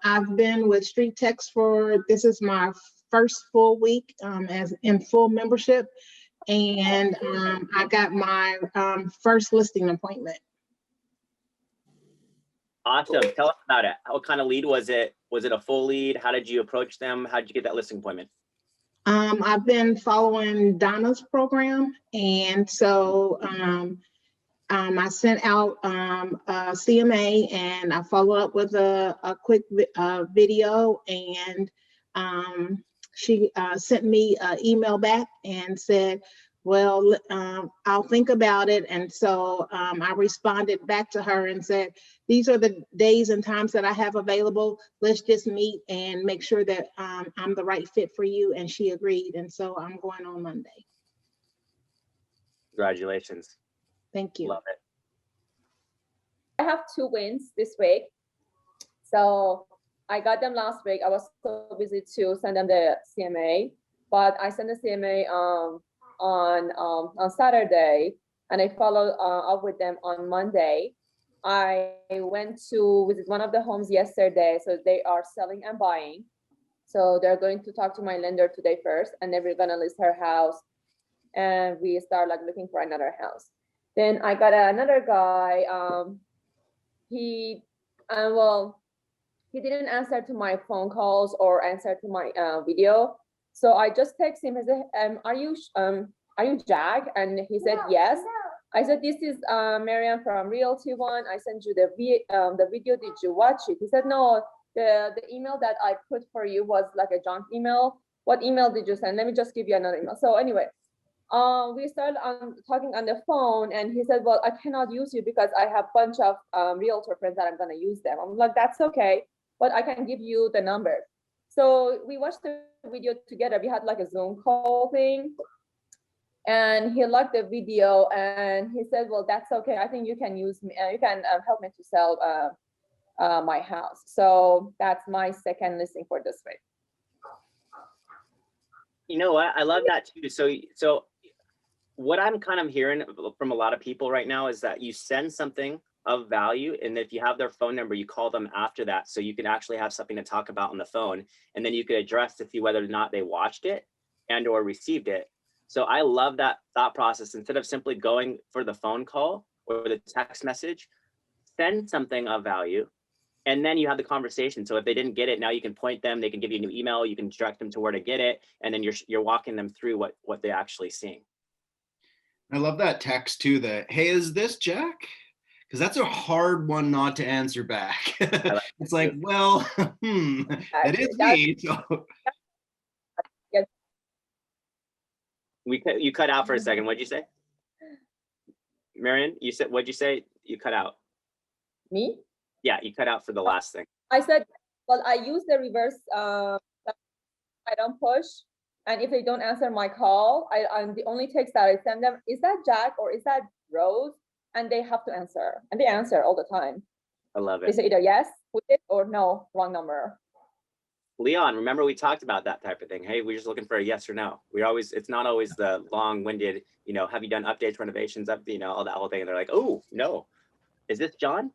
I've been with StreetText this is my first full week as in full membership, and I got my first listing appointment. Awesome. Tell us about it. What kind of lead was it? Was it a full lead? How did you approach them? How did you get that listing appointment? I've been following Donna's program, and so I sent out a CMA, and I followed up with a quick video, and she sent me an email back and said, well, I'll think about it. And so I responded back to her and said, these are the days and times that I have available. Let's just meet and make sure that I'm the right fit for you. And she agreed. And so I'm going on Monday. Congratulations. Thank you. Love it. I have 2 wins this week. So I got them last week. I was so busy to send them the CMA, but I sent the CMA on Saturday, and I followed up with them on Monday. I went to visit one of the homes yesterday, so they are selling and buying. So they're going to talk to my lender today first, and then we're gonna list her house, and we start like looking for another house. Then I got another guy. He didn't answer to my phone calls or answer to my video. So I just text him. I said, are you Jack? And he said, yes. I said, this is Marianne from Realty One. I sent you the video. Did you watch it? He said, no, the email that I put for you was like a junk email. What email did you send? Let me just give you another email. So anyway, we started talking on the phone, and he said, well, I cannot use you because I have a bunch of realtor friends that I'm gonna use them. I'm like, that's okay, but I can give you the number. So we watched the video together. We had like a Zoom call thing, and he liked the video, and he said, well, that's okay. I think you can use me, you can help me to sell my house. So that's my second listing for this week. You know what? I love that too. So what I'm kind of hearing from a lot of people right now is that you send something of value, and if you have their phone number, you call them after that, so you can actually have something to talk about on the phone, and then you could address to see whether or not they watched it and or received it. So I love that thought process. Instead of simply going for the phone call or the text message, send something of value, and then you have the conversation. So if they didn't get it, now you can point them, they can give you a new email, you can direct them to where to get it, and then you're walking them through what they're actually seeing. I love that text too, that, hey, is this Jack? Because that's a hard one not to answer back. It's like, well, that is me. So. You cut out for a second. What'd you say? Marianne, you said, what'd you say? You cut out. Me? Yeah, you cut out for the last thing. I said, well, I use the reverse, I don't push. And if they don't answer my call, I'm the only text that I send them, is that Jack or is that Rose? And they have to answer, and they answer all the time. I love it. They say either yes with it or no, wrong number. Leon, remember we talked about that type of thing. Hey, we're just looking for a yes or no. It's not always the long-winded, have you done updates, renovations, all that whole thing. And they're like, oh, no. Is this John?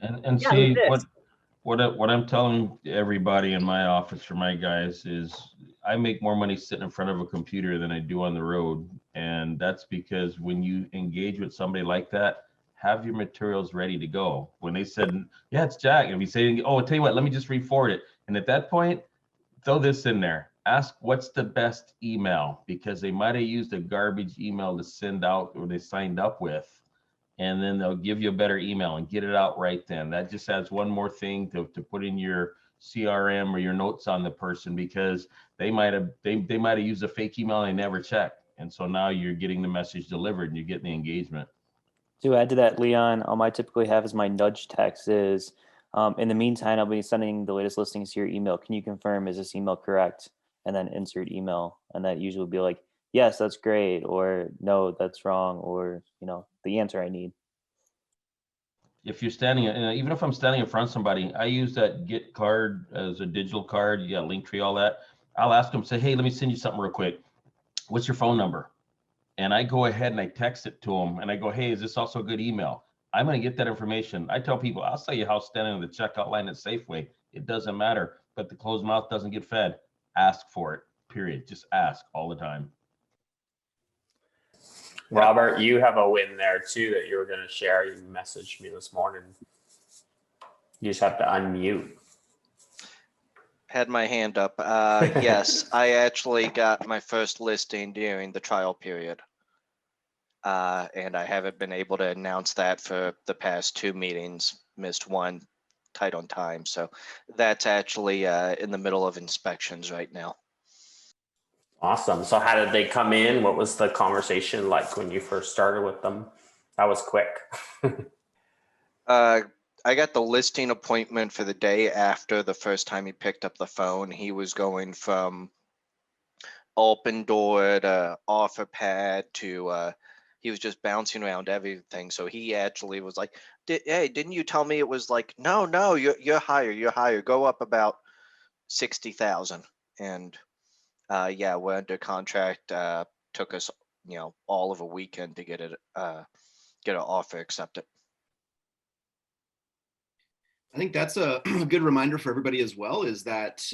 And yeah, see, what I'm telling everybody in my office for my guys is I make more money sitting in front of a computer than I do on the road. And that's because when you engage with somebody like that, have your materials ready to go. When they said, yeah, it's Jack, and we say, oh, I'll tell you what, let me just re-forward it. And at that point, throw this in there. Ask what's the best email, because they might have used a garbage email to send out or they signed up with. And then they'll give you a better email and get it out right then. That just adds one more thing to put in your CRM or your notes on the person, because they might have used a fake email and they never checked. And so now you're getting the message delivered and you're getting the engagement. To add to that, Leon, I typically have as my nudge text is, in the meantime, I'll be sending the latest listings to your email. Can you confirm, is this email correct? And then insert email. And that usually will be like, yes, that's great, or no, that's wrong, or the answer I need. If you're standing, even if I'm standing in front of somebody, I use that Get card as a digital card. You got Linktree, all that. I'll ask them, say, hey, let me send you something real quick. What's your phone number? And I go ahead and I text it to them, and I go, hey, is this also a good email? I'm going to get that information. I tell people, I'll sell you a house standing on the checkout line at Safeway It doesn't matter. But the closed mouth doesn't get fed. Ask for it, period. Just ask all the time. Robert, you have a win there too that you were going to share. You messaged me this morning. You just have to unmute. Had my hand up. Yes, I actually got my first listing during the trial period. And I haven't been able to announce that for the past 2 meetings, missed one tight on time. So that's actually in the middle of inspections right now. Awesome. So how did they come in? What was the conversation like when you first started with them? That was quick. I got the listing appointment for the day after the first time he picked up the phone. He was going from open door to offer pad to he was just bouncing around everything. So he actually was like, hey, didn't you tell me it was like, no, you're higher, go up about 60,000. And yeah, we're under contract. Took us, all of a weekend to get it, get an offer accepted. I think that's a good reminder for everybody as well, is that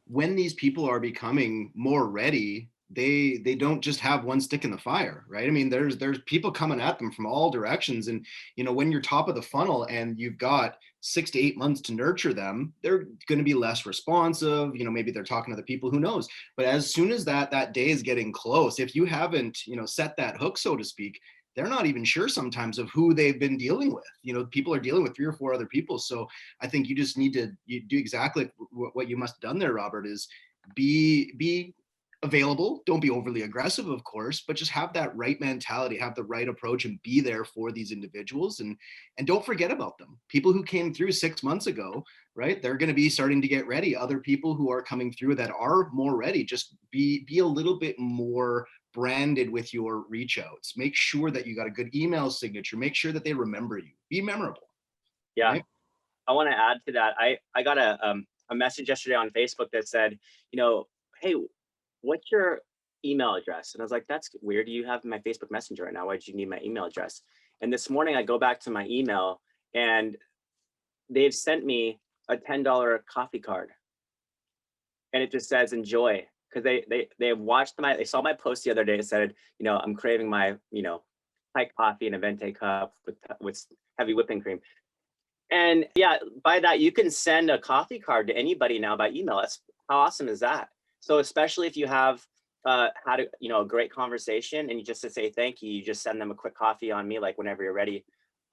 when these people are becoming more ready, they don't just have one stick in the fire, right? I mean, there's people coming at them from all directions. And, when you're top of the funnel and you've got 6 to 8 months to nurture them, they're going to be less responsive. Maybe they're talking to the people, who knows? But as soon as that day is getting close, if you haven't, set that hook, so to speak, they're not even sure sometimes of who they've been dealing with. People are dealing with 3 or 4 other people. So I think you just need to do exactly what you must have done there, Robert, is be available. Don't be overly aggressive, of course, but just have that right mentality, have the right approach, and be there for these individuals. And don't forget about them. People who came through 6 months ago, right? They're going to be starting to get ready. Other people who are coming through that are more ready, just be a little bit more branded with your reach outs. Make sure that you got a good email signature. Make sure that they remember you. Be memorable. Yeah. Right? I want to add to that. I got a message yesterday on Facebook that said, hey, what's your email address? And I was like, that's weird. You have my Facebook Messenger right now. Why did you need my email address? And this morning I go back to my email and they've sent me a $10 coffee card. And it just says enjoy. Because they watched they saw my post the other day. It said, I'm craving my, high coffee in a venti cup with heavy whipping cream. And yeah, by that, you can send a coffee card to anybody now by email. How awesome is that? So especially if you have had a great conversation and you just to say thank you, you just send them a quick coffee on me, like whenever you're ready.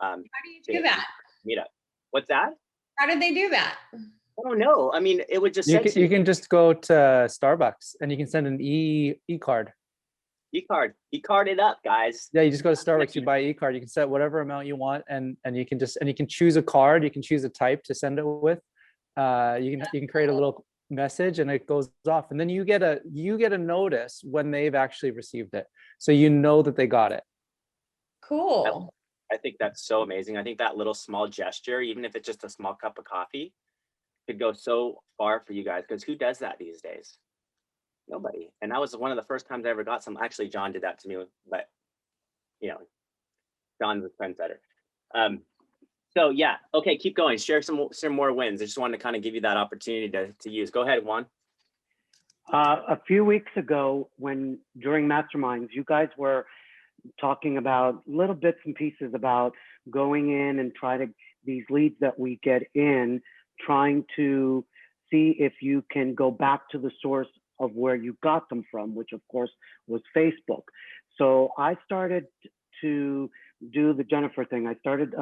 How do you do that? Meet up. What's that? How did they do that? I don't know. I mean, it would just you can just go to Starbucks and you can send an e-card. E-card it up, guys. Yeah, you just go to Starbucks, you buy e-card, you can set whatever amount you want, and you can choose a card, you can choose a type to send it with. You can create a little message and it goes off, and then you get a notice when they've actually received it, so you know that they got it. Cool. I think that's so amazing. I think that little small gesture, even if it's just a small cup of coffee, could go so far for you guys, because who does that these days? Nobody. And that was one of the first times I ever got some. Actually, John did that to me, but John's a trendsetter. So yeah, okay, keep going. Share some more wins. I just wanted to kind of give you that opportunity to use. Go ahead, Juan. A few weeks ago, during Masterminds, you guys were talking about little bits and pieces about going in and these leads that we get in, trying to see if you can go back to the source of where you got them from, which of course was Facebook. So I started to do the Jennifer thing. I started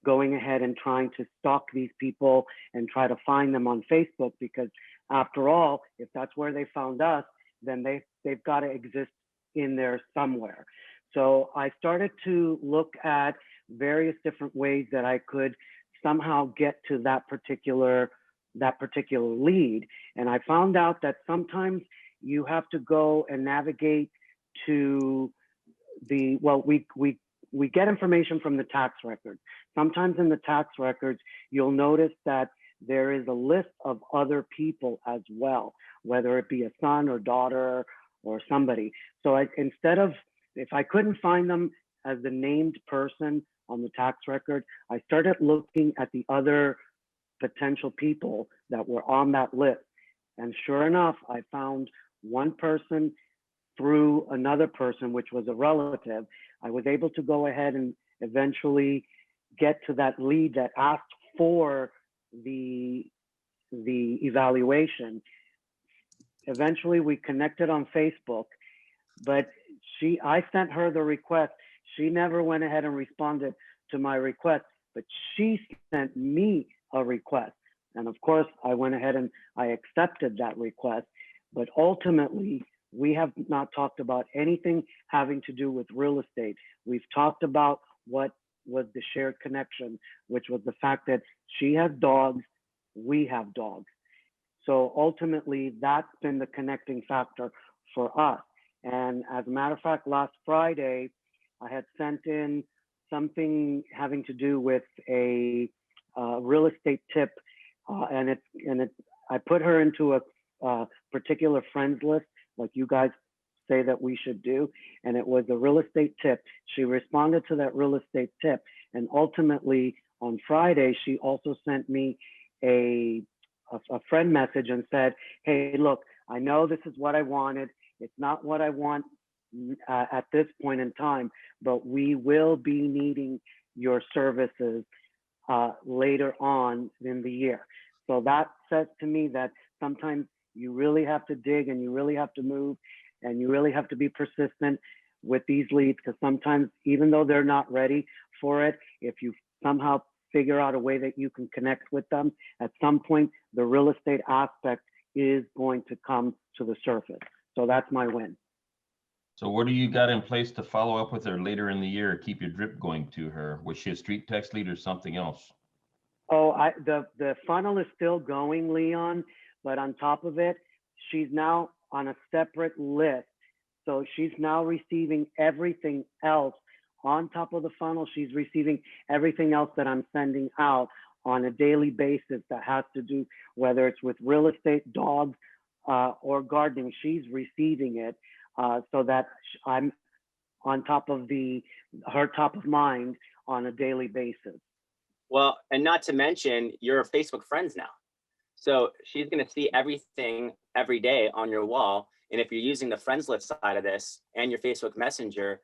going ahead and trying to stalk these people and try to find them on Facebook, because after all, if that's where they found us, then they've got to exist in there somewhere. So I started to look at various different ways that I could somehow get to that particular lead. And I found out that sometimes you have to go and navigate to we get information from the tax records. Sometimes in the tax records, you'll notice that there is a list of other people as well, whether it be a son or daughter or somebody. So if I couldn't find them as the named person on the tax record, I started looking at the other potential people that were on that list. And sure enough, I found one person through another person, which was a relative. I was able to go ahead and eventually get to that lead that asked for the evaluation. Eventually we connected on Facebook, but I sent her the request. She never went ahead and responded to my request, but she sent me a request. And of course, I went ahead and I accepted that request. But ultimately, we have not talked about anything having to do with real estate. We've talked about what was the shared connection, which was the fact that she has dogs, we have dogs. So ultimately, that's been the connecting factor for us. And as a matter of fact, last Friday, I had sent in something having to do with a real estate tip, and I put her into a particular friends list, like you guys say that we should do, and it was a real estate tip. She responded to that real estate tip, and ultimately on Friday, she also sent me a friend message and said, hey, look, I know this is what I wanted. It's not what I want at this point in time, but we will be needing your services later on in the year. So that says to me that sometimes you really have to dig and you really have to move and you really have to be persistent with these leads, because sometimes even though they're not ready for it, if you somehow figure out a way that you can connect with them, at some point, the real estate aspect is going to come to the surface. So that's my win. So what do you got in place to follow up with her later in the year? Keep your drip going to her? Was she a StreetText lead or something else? Oh, the funnel is still going, Leon, but on top of it, she's now on a separate list. So she's now receiving everything else on top of the funnel. She's receiving everything else that I'm sending out on a daily basis that has to do, whether it's with real estate, dogs, or gardening. She's receiving it so that I'm on top of her top of mind on a daily basis. Well, and not to mention, you're Facebook friends now. So she's going to see everything every day on your wall. And if you're using the friends list side of this and your Facebook Messenger,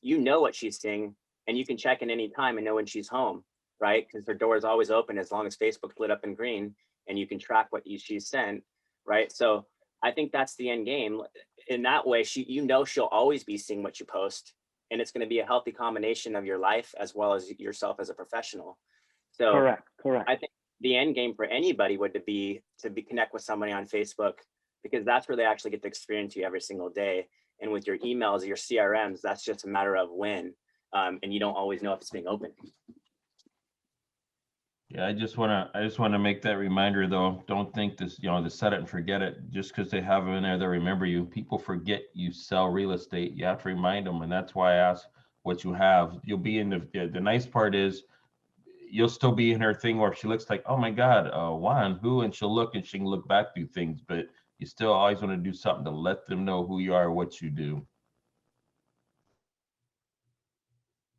you know what she's seeing and you can check in any time and know when she's home, right? Because her door is always open as long as Facebook's lit up in green and you can track what she's sent, right? So I think that's the end game. In that way, she'll always be seeing what you post, and it's going to be a healthy combination of your life as well as yourself as a professional. So correct. I think the end game for anybody would be to connect with somebody on Facebook, because that's where they actually get to experience you every single day. And with your emails, your CRMs, that's just a matter of when, and you don't always know if it's being opened. Yeah, I just want to make that reminder though. Don't think this, to set it and forget it. Just because they have it in there, they remember you. People forget you sell real estate. You have to remind them, and that's why I ask what you have. You'll be in the nice part is you'll still be in her thing where if she looks like, oh my God, Juan, who? And she'll look and she can look back through things, but you still always want to do something to let them know who you are, what you do.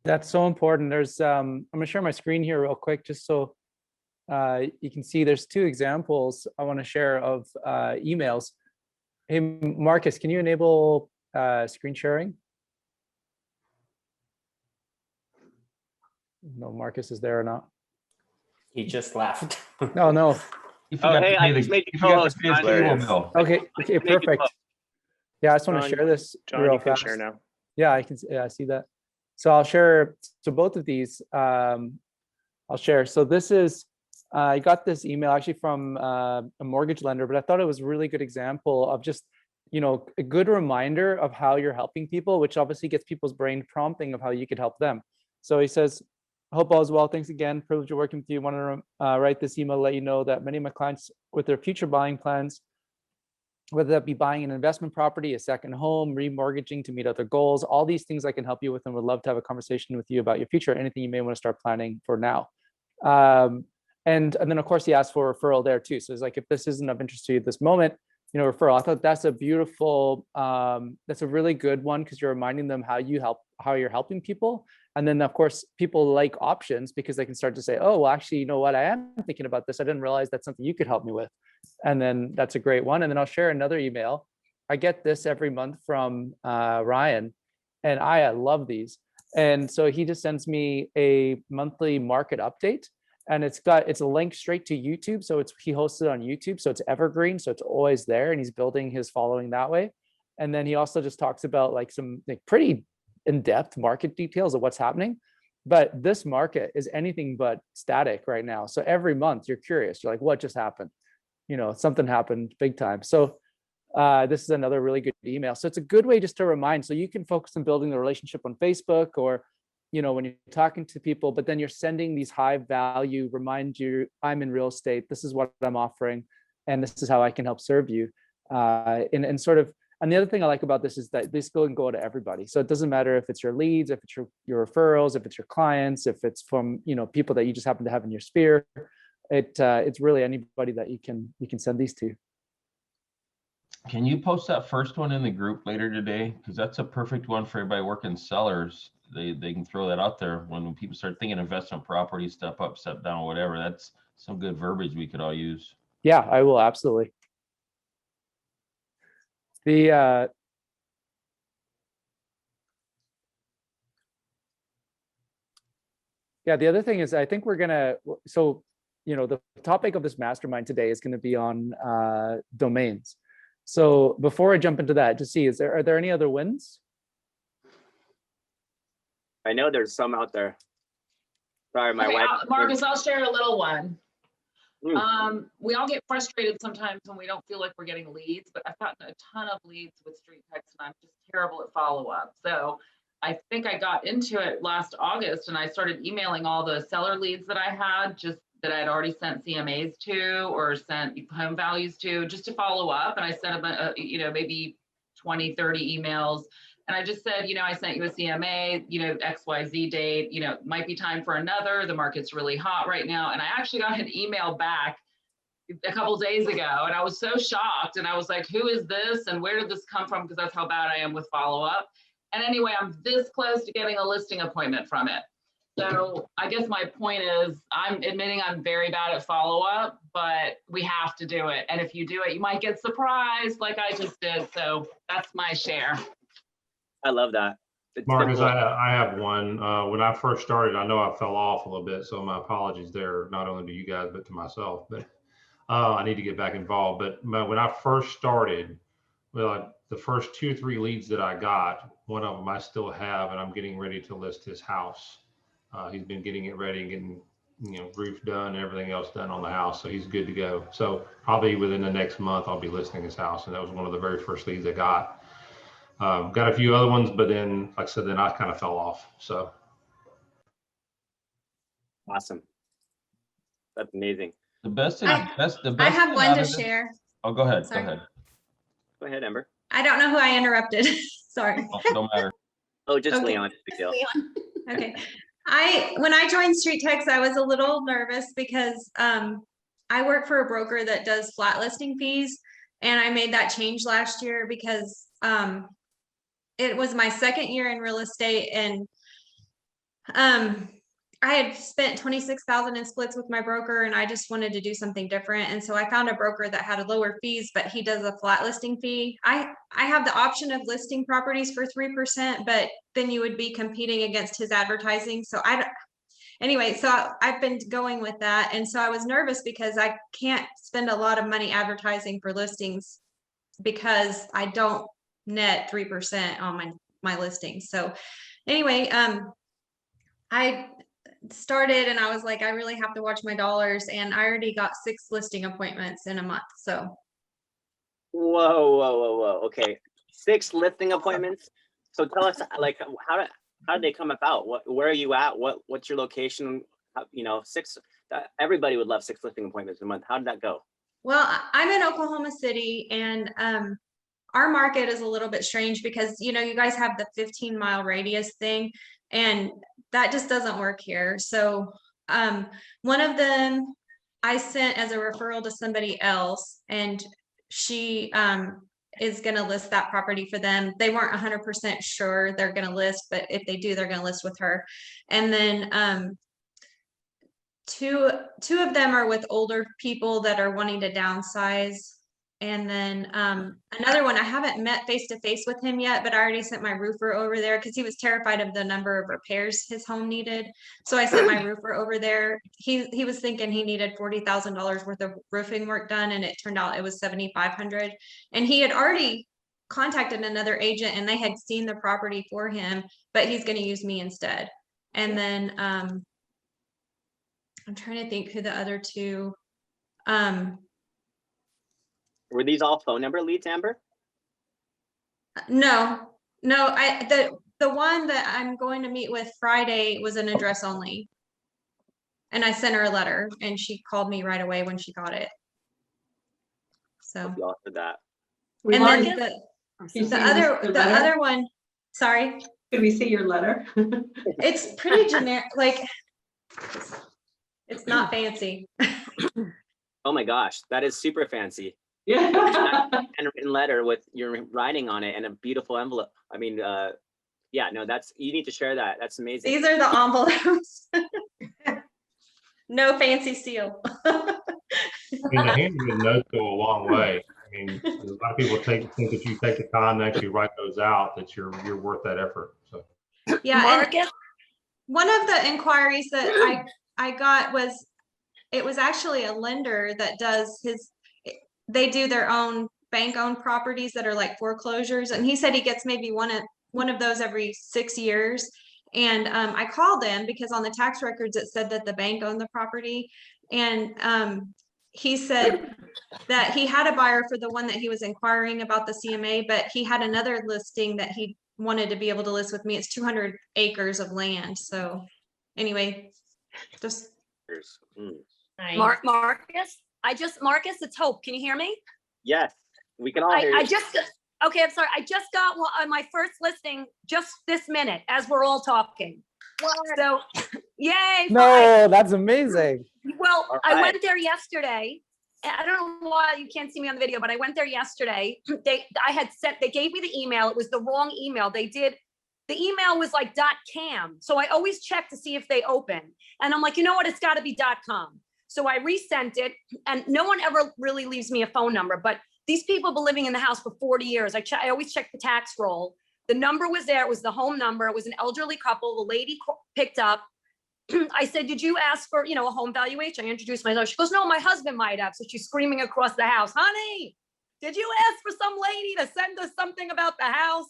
That's so important. There's, I'm gonna share my screen here real quick, just so you can see there's two examples I want to share of emails. Hey, Marcus, can you enable screen sharing? No, Marcus is there or not? He just left. No. Hey, I just made you co-host. Okay, perfect. Yeah, I just want to share this real fast. Share now. Yeah, I can. Yeah, I see that. So I'll share. So both of these, I'll share. So this is, I got this email actually from a mortgage lender, but I thought it was a really good example of just, a good reminder of how you're helping people, which obviously gets people's brain prompting of how you could help them. So he says, I hope all is well. Thanks again. Privilege of working with you. Want to write this email to let you know that many of my clients with their future buying plans, whether that be buying an investment property, a second home, remortgaging to meet other goals, all these things I can help you with, and would love to have a conversation with you about your future, anything you may want to start planning for now. And then of course he asked for a referral there too. So it's like, if this isn't of interest to you at this moment, referral. I thought that's a beautiful, that's a really good one, because you're reminding them how you're helping people. And then of course, people like options because they can start to say, oh, well, actually, you know what? I am thinking about this. I didn't realize that's something you could help me with. And then that's a great one. And then I'll share another email. I get this every month from Ryan, and I love these. And so he just sends me a monthly market update, and it's a link straight to YouTube. So he hosts it on YouTube. So it's evergreen. So it's always there, and he's building his following that way. And then he also just talks about like some pretty in-depth market details of what's happening. But this market is anything but static right now. So every month you're curious, you're like, what just happened? You know, something happened big time. So this is another really good email. So it's a good way just to remind, so you can focus on building the relationship on Facebook, or, you know, when you're talking to people, but then you're sending these high value, remind you, I'm in real estate, this is what I'm offering, and this is how I can help serve you. And sort of, and the other thing I like about this is that this can go to everybody. So it doesn't matter if it's your leads, if it's your referrals, if it's your clients, if it's from, you know, people that you just happen to have in your sphere. It's really anybody that you can send these to. Can you post that first one in the group later today? Because that's a perfect one for everybody working sellers. They can throw that out there when people start thinking investment property, step up, step down, whatever. That's some good verbiage we could all use. Yeah, I will, absolutely. The other thing is, I think we're gonna, so, you know, the topic of this mastermind today is going to be on domains. So before I jump into that, to see, are there any other wins? I know there's some out there. Sorry, my wife. Marcus, I'll share a little one. We all get frustrated sometimes when we don't feel like we're getting leads, but I've gotten a ton of leads with StreetText, and I'm just terrible at follow-up. So I think I got into it last August, and I started emailing all the seller leads that I had, just that I'd already sent CMAs to or sent home values to, just to follow up. And I sent them, you know, maybe 20, 30 emails. And I just said, you know, I sent you a CMA, you know, XYZ date, you know, might be time for another. The market's really hot right now. And I actually got an email back a couple days ago, and I was so shocked. And I was like, who is this? And where did this come from? Because that's how bad I am with follow-up. And anyway, I'm this close to getting a listing appointment from it. So I guess my point is, I'm admitting I'm very bad at follow-up, but we have to do it. And if you do it, you might get surprised like I just did. So that's my share. I love that. It's Marcus, simple. I have one. When I first started, I know I fell off a little bit, so my apologies there, not only to you guys, but to myself. But I need to get back involved. But when I first started, well, the first 2 or 3 leads that I got, one of them I still have, and I'm getting ready to list his house. He's been getting it ready and getting, you know, roof done and everything else done on the house, so he's good to go. So probably within the next month, I'll be listing his house, and that was one of the very first leads I got. Got a few other ones, but then, like I said, then I kind of fell off. So awesome. That's amazing. The best I have one to share. Oh, go ahead. Sorry. Go ahead. Go ahead, Amber. I don't know who I interrupted. Sorry. Oh, don't matter. Oh, just Okay. Leon. Big deal. Leon. Okay. When I joined StreetText, I was a little nervous because I work for a broker that does flat listing fees, and I made that change last year because it was my second year in real estate, and I had spent $26,000 in splits with my broker, and I just wanted to do something different. And so I found a broker that had a lower fees, but he does a flat listing fee. I have the option of listing properties for 3%, but then you would be competing against his advertising. So anyway, so I've been going with that. And so I was nervous because I can't spend a lot of money advertising for listings because I don't net 3% on my listings. So anyway, I started and I was like, I really have to watch my dollars, and I already got 6 listing appointments in a month. So Whoa. Okay. 6 listing appointments. So tell us, like, how did they come about? Where are you at? What's your location? You know, 6, everybody would love 6 listing appointments a month. How did that go? well, I'm in Oklahoma City, and our market is a little bit strange because, you know, you guys have the 15-mile radius thing, and that just doesn't work here. So one of them I sent as a referral to somebody else, and she is going to list that property for them. They weren't 100% sure they're going to list, but if they do, they're going to list with her. And then two of them are with older people that are wanting to downsize. And then another one, I haven't met face to face with him yet, but I already sent my roofer over there because he was terrified of the number of repairs his home needed. So I sent my roofer over there. He was thinking he needed $40,000 worth of roofing work done, and it turned out it was $7,500. And he had already contacted another agent, and they had seen the property for him, but he's going to use me instead. And then I'm trying to think who the other two. Were these all phone number leads, Amber? No, the one that I'm going to meet with Friday was an address only. And I sent her a letter and she called me right away when she got it. So. Hope you all heard that. And then the other one, sorry. Can we see your letter? It's pretty generic, like it's not fancy. Oh my gosh, that is super fancy. Yeah. Handwritten letter with your writing on it and a beautiful envelope. I mean, yeah, no, you need to share that. That's amazing. These are the envelopes. No fancy seal. I mean, the handwritten notes go a long way. I mean, a lot of people think that you take the time and actually write those out, that you're worth that effort. So yeah, Marcus? One of the inquiries that I got was, it was actually a lender that does they do their own bank-owned properties that are like foreclosures, and he said he gets maybe one of those every 6 years. And I called him because on the tax records it said that the bank owned the property, and he said that he had a buyer for the one that he was inquiring about the CMA, but he had another listing that he wanted to be able to list with me. It's 200 acres of land. So anyway, just Marcus, Marcus, it's Hope. Can you hear me? Yes, we can all hear you. Okay, I'm sorry. I just got my first listing just this minute as we're all talking. So, yay! No, that's amazing. Well, right. I went there yesterday. I don't know why you can't see me on the video, but I went there yesterday. They gave me the email. It was the wrong email. The email was like .cam. So I always check to see if they open. And I'm like, you know what? It's got to be .com. So I resent it, and no one ever really leaves me a phone number, but these people have been living in the house for 40 years. I always check the tax roll. The number was there. It was the home number. It was an elderly couple. The lady picked up. I said, did you ask for, a home valuation? I introduced myself. She goes, no, my husband might have. So she's screaming across the house, honey, did you ask for some lady to send us something about the house?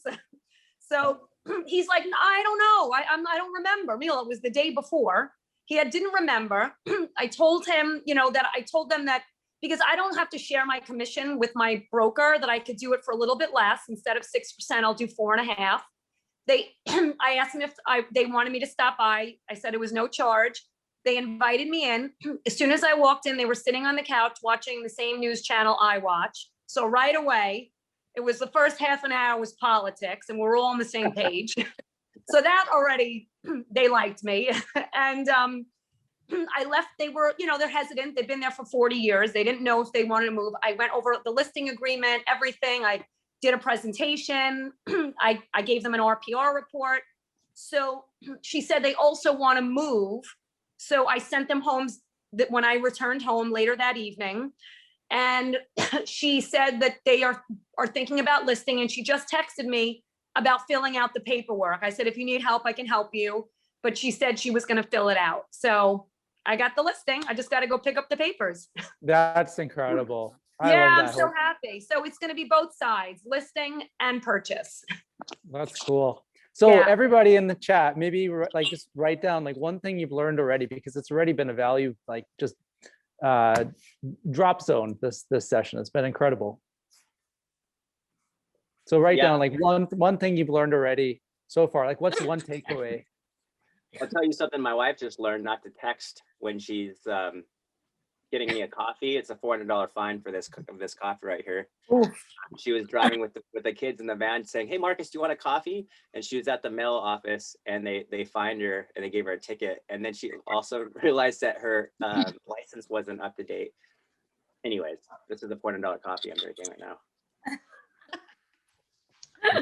So he's like, I don't know. I don't remember. It was the day before. He didn't remember. I told him, I told them that because I don't have to share my commission with my broker, that I could do it for a little bit less. Instead of 6%, I'll do 4.5%. I asked them if they wanted me to stop by. I said it was no charge. They invited me in. As soon as I walked in, they were sitting on the couch watching the same news channel I watch. So right away, it was the first half an hour was politics, and we're all on the same page. So that already, they liked me. And I left, they were, they're hesitant. They've been there for 40 years. They didn't know if they wanted to move. I went over the listing agreement, everything. I did a presentation. I gave them an RPR report. So she said they also want to move. So I sent them homes that when I returned home later that evening. And she said that they are thinking about listing. And she just texted me about filling out the paperwork. I said, if you need help, I can help you. But she said she was going to fill it out. So I got the listing. I just got to go pick up the papers. That's incredible. I'm so happy. So it's going to be both sides, listing and purchase. That's cool. So everybody in the chat, maybe just write down one thing you've learned already, because it's already been a value, just drop zone this session. It's been incredible. So write down one thing you've learned already so far. What's one takeaway? I'll tell you something my wife just learned: not to text when she's getting me a coffee. It's a $400 fine for this coffee right here. Oof. She was driving with the kids in the van saying, hey, Marcus, do you want a coffee? And she was at the mail office, and they fined her and they gave her a ticket. And then she also realized that her license wasn't up to date. Anyways, this is a $400 coffee I'm drinking right now.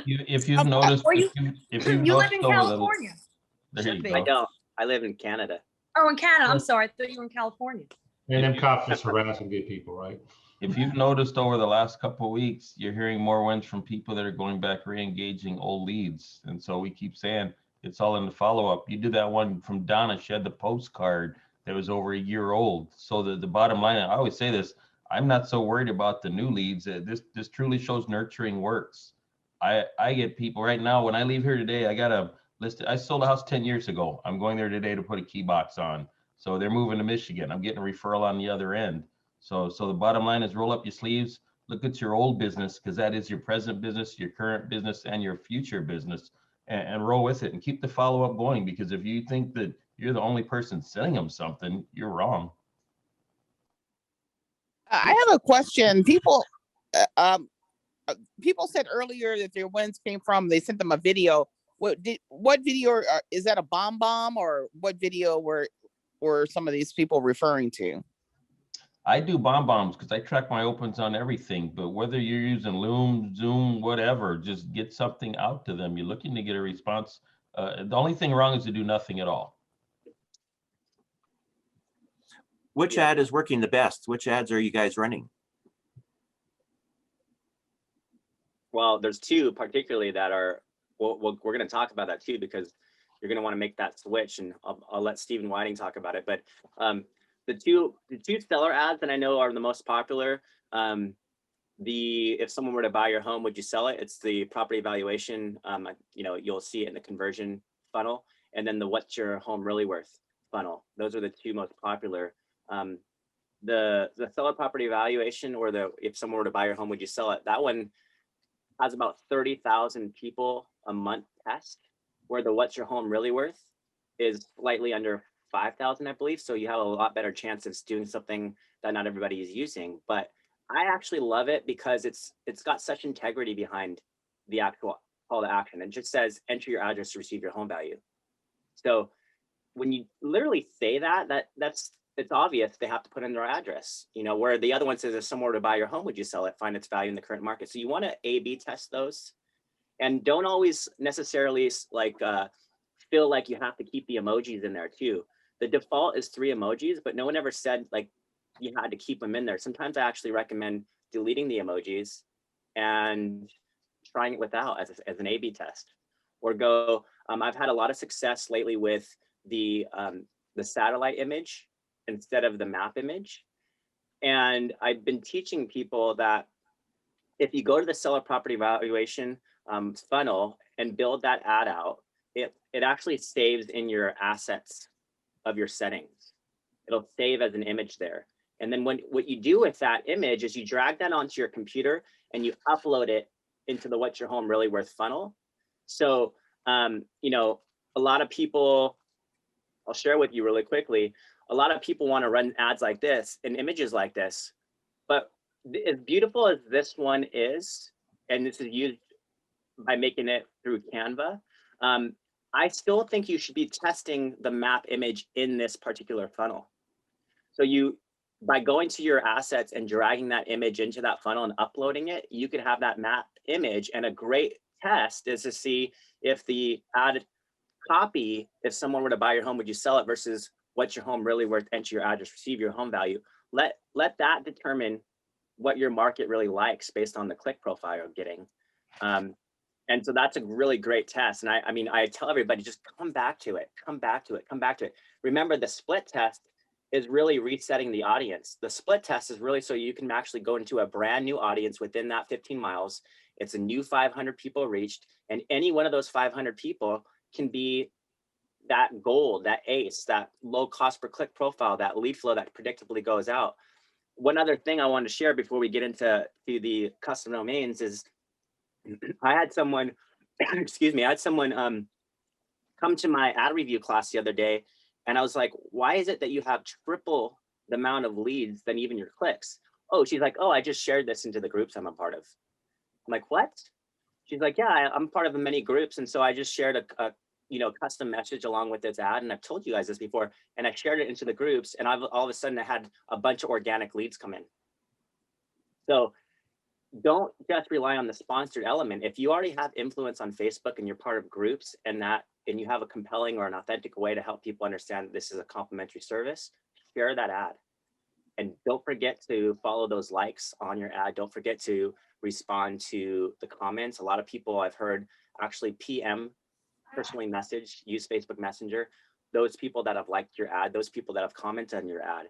If you've noticed, Or you, if you've you live noticed in over California. there Should you be. I go. don't. I live in Canada. Oh, in Canada. I'm sorry. I thought you were in California. And them cops just harassing good people, right? If you've noticed over the last couple of weeks, you're hearing more wins from people that are going back re-engaging old leads. And so we keep saying it's all in the follow-up. You did that one from Donna. She had the postcard that was over a year old. So the bottom line, I always say this, I'm not so worried about the new leads. This truly shows nurturing works. I get people right now, when I leave here today, I got a list. I sold a house 10 years ago. I'm going there today to put a key box on. So they're moving to Michigan. I'm getting a referral on the other end. So the bottom line is roll up your sleeves, look at your old business, because that is your present business, your current business, and your future business, and roll with it and keep the follow-up going. Because if you think that you're the only person selling them something, you're wrong. I have a question. People said earlier that their wins came from, they sent them a video. What video is that, a bomb or what video were some of these people referring to? I do bombs because I track my opens on everything, but whether you're using Loom, Zoom, whatever, just get something out to them. You're looking to get a response. The only thing wrong is to do nothing at all. Which ad is working the best? Which ads are you guys running? Well, there's two particularly that are, we're going to talk about that too, because you're going to want to make that switch, and I'll let Stephen Whiting talk about it. But the two seller ads that I know are the most popular, if someone were to buy your home, would you sell it? It's the property evaluation. You'll see it in the conversion funnel, and then the what's your home really worth funnel. Those are the two most popular. The seller property evaluation, or if someone were to buy your home, would you sell it? That one has about 30,000 people a month test, where the what's your home really worth is slightly under 5,000, I believe. So you have a lot better chance of doing something that not everybody is using. But I actually love it because it's got such integrity behind the actual call to action. It just says, enter your address to receive your home value. So when you literally say it's obvious they have to put in their address, where the other one says, if someone were to buy your home, would you sell it? Find its value in the current market. So you want to A/B test those, and don't always necessarily feel like you have to keep the emojis in there too. The default is 3 emojis, but no one ever said you had to keep them in there. Sometimes I actually recommend deleting the emojis and trying it without as an A/B test, or go. I've had a lot of success lately with the satellite image instead of the map image. And I've been teaching people that if you go to the seller property evaluation funnel and build that ad out, it actually saves in your assets of your settings. It'll save as an image there. And then what you do with that image is you drag that onto your computer and you upload it into the what's your home really worth funnel. So, a lot of people, I'll share with you really quickly, a lot of people want to run ads like this and images like this, but as beautiful as this one is, and this is used by making it through Canva, I still think you should be testing the map image in this particular funnel. So by going to your assets and dragging that image into that funnel and uploading it, you could have that map image. And a great test is to see if the ad copy, if someone were to buy your home, would you sell it, versus what's your home really worth, enter your address, receive your home value. Let that determine what your market really likes based on the click profile you're getting. And so that's a really great test. And I tell everybody, just come back to it. Remember, the split test is really resetting the audience. The split test is really so you can actually go into a brand new audience within that 15 miles. It's a new 500 people reached, and any one of those 500 people can be that gold, that ace, that low cost per click profile, that lead flow that predictably goes out. One other thing I wanted to share before we get into the custom domains is I had someone, come to my ad review class the other day, and I was like, why is it that you have triple the amount of leads than even your clicks? Oh, she's like, oh, I just shared this into the groups I'm a part of. I'm like, what? She's like, yeah, I'm part of many groups, and so I just shared a custom message along with this ad, and I've told you guys this before, and I shared it into the groups, and all of a sudden I had a bunch of organic leads come in. So don't just rely on the sponsored element. If you already have influence on Facebook and you're part of groups and you have a compelling or an authentic way to help people understand that this is a complimentary service, share that ad. And don't forget to follow those likes on your ad. Don't forget to respond to the comments. A lot of people I've heard actually PM, personally message, use Facebook Messenger. Those people that have liked your ad, those people that have commented on your ad,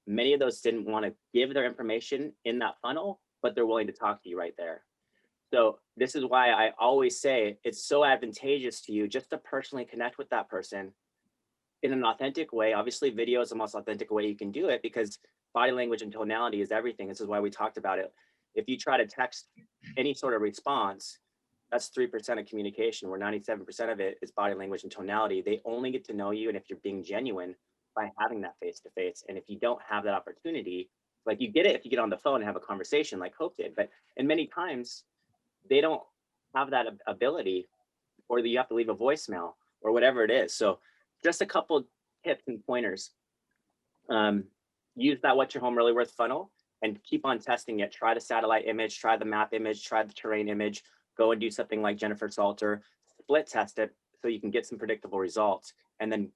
many of those didn't want to give their information in that funnel, but they're willing to talk to you right there. So this is why I always say it's so advantageous to you just to personally connect with that person in an authentic way. Obviously, video is the most authentic way you can do it because body language and tonality is everything. This is why we talked about it. If you try to text any sort of response, that's 3% of communication, where 97% of it is body language and tonality. They only get to know you, and if you're being genuine, by having that face-to-face. And if you don't have that opportunity, like you get it if you get on the phone and have a conversation like Hope did, but in many times they don't have that ability, or you have to leave a voicemail or whatever it is. So just a couple tips and pointers. Use that What's Your Home Really Worth funnel and keep on testing it. Try the satellite image, try the map image, try the terrain image, go and do something like Jennifer Salter, split test it so you can get some predictable results, and then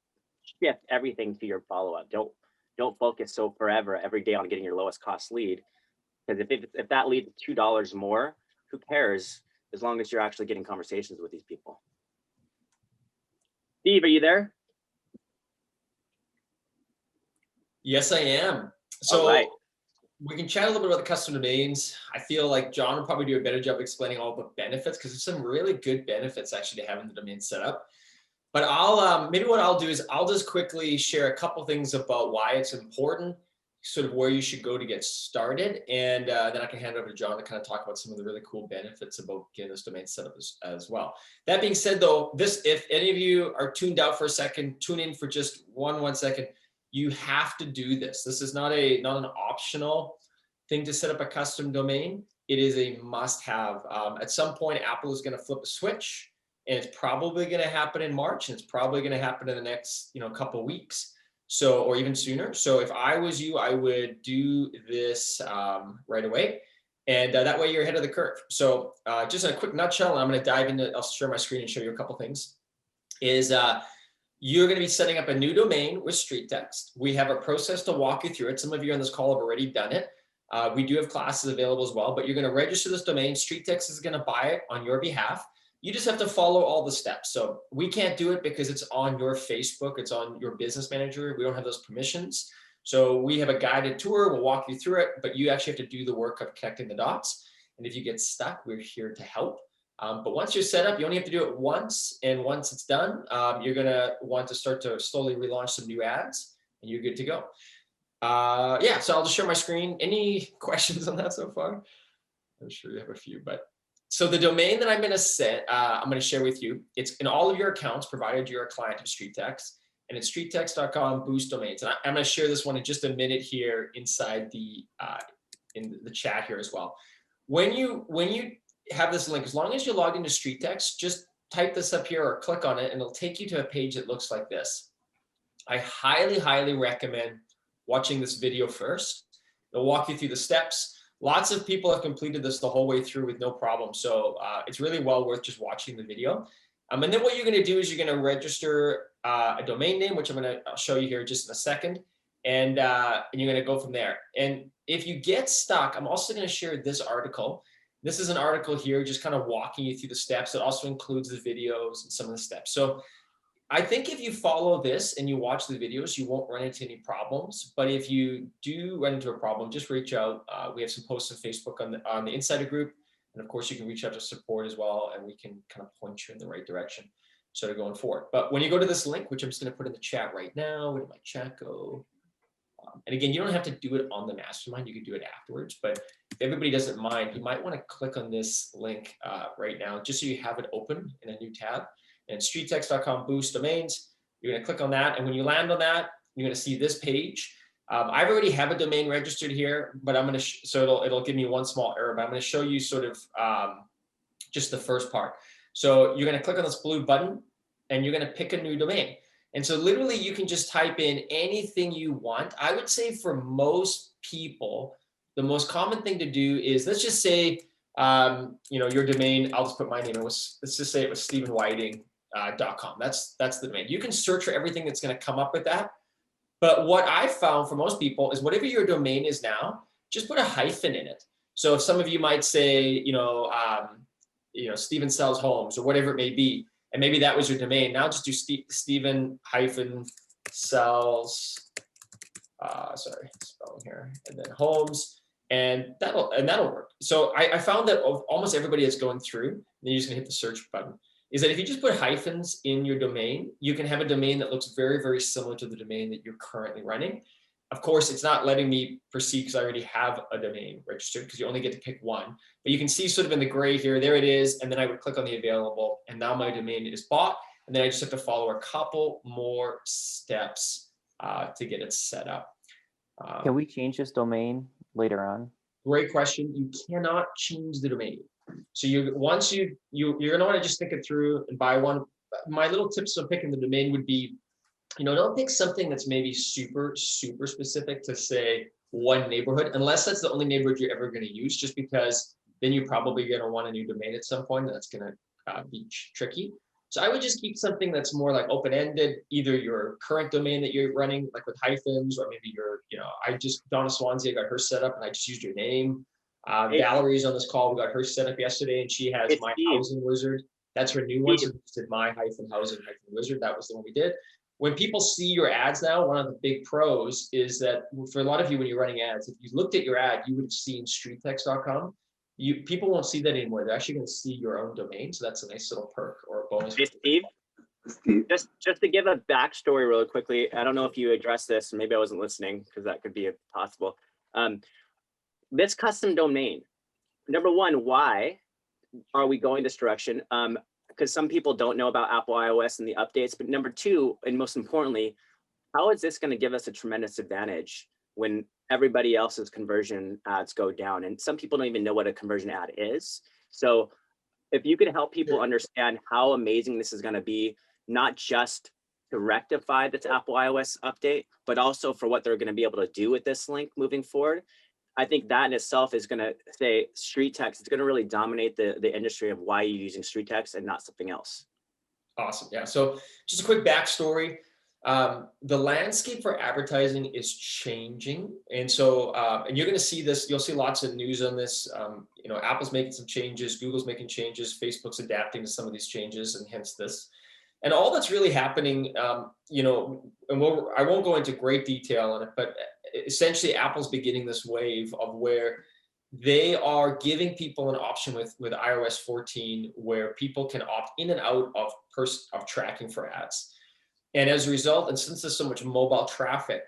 shift everything to your follow-up. Don't focus so forever every day on getting your lowest cost lead, because if that leads $2 more, who cares, as long as you're actually getting conversations with these people. Steve, are you there? Yes, I am. So we can chat a little bit about the custom domains. I feel like John will probably do a better job explaining all the benefits, because there's some really good benefits actually to having the domain set up. But maybe what I'll do is I'll just quickly share a couple things about why it's important, sort of where you should go to get started. And then I can hand it over to John to kind of talk about some of the really cool benefits about getting this domain set up as well. That being said, though, if any of you are tuned out for a second, tune in for just one second. You have to do this. This is not an optional thing to set up a custom domain. It is a must-have. At some point, Apple is going to flip a switch, and it's probably going to happen in March, and it's probably going to happen in the next couple of weeks, or even sooner. So if I was you, I would do this right away, and that way you're ahead of the curve. So just in a quick nutshell, I'm going to dive into. I'll share my screen and show you a couple things. You're going to be setting up a new domain with StreetText. We have a process to walk you through it. Some of you on this call have already done it. We do have classes available as well, but you're going to register this domain. StreetText is going to buy it on your behalf. You just have to follow all the steps. So we can't do it because it's on your Facebook. It's on your business manager. We don't have those permissions. So we have a guided tour. We'll walk you through it, but you actually have to do the work of connecting the dots. And if you get stuck, we're here to help. But once you're set up, you only have to do it once. And once it's done, you're going to want to start to slowly relaunch some new ads, and you're good to go. Yeah, so I'll just share my screen. Any questions on that so far? I'm sure you have a few, but so the domain that I'm going to share with you, it's in all of your accounts, provided you're a client of StreetText, and it's StreetText.com boost domains. And I'm going to share this one in just a minute here inside in the chat here as well. When you have this link, as long as you log into StreetText, just type this up here or click on it, and it'll take you to a page that looks like this. I highly recommend watching this video first. It'll walk you through the steps. Lots of people have completed this the whole way through with no problem. So it's really well worth just watching the video. And then what you're going to do is you're going to register a domain name, which I'll show you here just in a second. And you're going to go from there. And if you get stuck, I'm also going to share this article. This is an article here just kind of walking you through the steps. It also includes the videos and some of the steps. So I think if you follow this and you watch the videos, you won't run into any problems. But if you do run into a problem, just reach out. We have some posts on Facebook on the Insider group. And of course, you can reach out to support as well, and we can kind of point you in the right direction sort of going forward. But when you go to this link, which I'm just going to put in the chat right now, where did my chat go? And again, you don't have to do it on the mastermind. You can do it afterwards. But if everybody doesn't mind, you might want to click on this link right now, just so you have it open in a new tab. And StreetText.com boost domains. You're going to click on that. And when you land on that, you're going to see this page. I already have a domain registered here, but I'm going to, so it'll give me one small error, but I'm going to show you sort of just the first part. So you're going to click on this blue button, and you're going to pick a new domain. And so literally you can just type in anything you want. I would say for most people, the most common thing to do is, let's just say your domain, I'll just put my name. Let's just say it was StephenWhiting.com. That's the domain. You can search for everything that's going to come up with that. But what I found for most people is whatever your domain is now, just put a hyphen in it. So if some of you might say, Stephen sells homes or whatever it may be, and maybe that was your domain. Now just do Stephen sells, spelling here, and then homes, and that'll work. So I found that almost everybody is going through, and you're just gonna hit the search button, is that if you just put hyphens in your domain, you can have a domain that looks very, very similar to the domain that you're currently running. Of course, it's not letting me proceed because I already have a domain registered, because you only get to pick one. But you can see sort of in the gray here, there it is. And then I would click on the available, and now my domain is bought. And then I just have to follow a couple more steps to get it set up. Can we change this domain later on? Great question. You cannot change the domain. So you're gonna want to just think it through and buy one. My little tips on picking the domain would be, don't pick something that's maybe super, super specific to, say, one neighborhood, unless that's the only neighborhood you're ever going to use, just because then you're probably going to want a new domain at some point. And that's going to be tricky. So I would just keep something that's more like open-ended, either your current domain that you're running, like with hyphens, or maybe Donna Swansea, I got her set up and I just used your name. Valerie's on this call. We got her set up yesterday, and she has my housing wizard. That's her new one. So we just did my housing wizard. That was the one we did. When people see your ads now, one of the big pros is that for a lot of you, when you're running ads, if you looked at your ad, you would have seen StreetText.com. People won't see that anymore. They're actually going to see your own domain. So that's a nice little perk or a bonus. Hey, Steve, just to give a backstory really quickly, I don't know if you addressed this, maybe I wasn't listening because that could be possible. This custom domain, number one, why are we going this direction? Because some people don't know about Apple iOS and the updates, but number two, and most importantly, how is this going to give us a tremendous advantage when everybody else's conversion ads go down? And some people don't even know what a conversion ad is. So if you could help people understand how amazing this is going to be, not just to rectify this Apple iOS update, but also for what they're going to be able to do with this link moving forward, I think that in itself is going to say StreetText. It's going to really dominate the industry of why you're using StreetText and not something else. Awesome. Yeah. So just a quick backstory. The landscape for advertising is changing. And so, and you're going to see this, you'll see lots of news on this. Apple's making some changes, Google's making changes, Facebook's adapting to some of these changes, and hence this. And all that's really happening, and I won't go into great detail on it, but essentially Apple's beginning this wave of where they are giving people an option with iOS 14 where people can opt in and out of tracking for ads. And as a result, and since there's so much mobile traffic,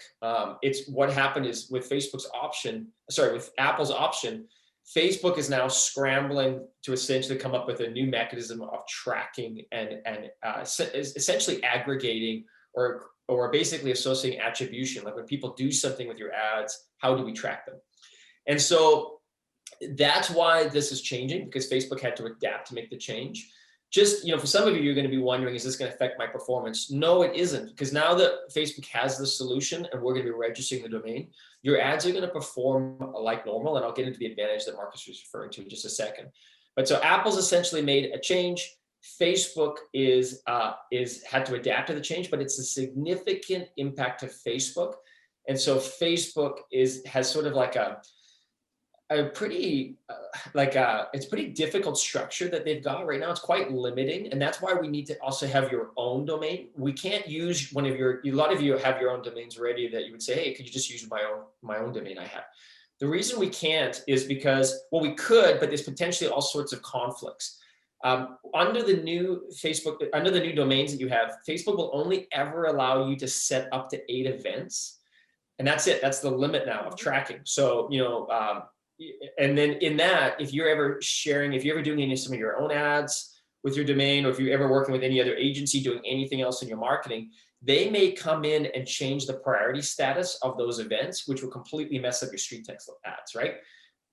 it's what happened is with with Apple's option, Facebook is now scrambling to essentially come up with a new mechanism of tracking and essentially aggregating or basically associating attribution. Like when people do something with your ads, how do we track them? And so that's why this is changing, because Facebook had to adapt to make the change. Just, for some of you, you're going to be wondering, is this going to affect my performance? No, it isn't, because now that Facebook has the solution and we're going to be registering the domain, your ads are going to perform like normal. And I'll get into the advantage that Marcus was referring to in just a second. But so Apple's essentially made a change. Facebook had to adapt to the change, but it's a significant impact to Facebook. And so Facebook has sort of like it's pretty difficult structure that they've got right now. It's quite limiting. And that's why we need to also have your own domain. We can't use a lot of you have your own domains ready that you would say, hey, could you just use my own domain I have? The reason we can't is because, well, we could, but there's potentially all sorts of conflicts. Under the new domains that you have, Facebook will only ever allow you to set up to 8 events. And that's it. That's the limit now of tracking. So, and then in that, if you're ever doing some of your own ads with your domain, or if you're ever working with any other agency doing anything else in your marketing, they may come in and change the priority status of those events, which will completely mess up your StreetText ads, right?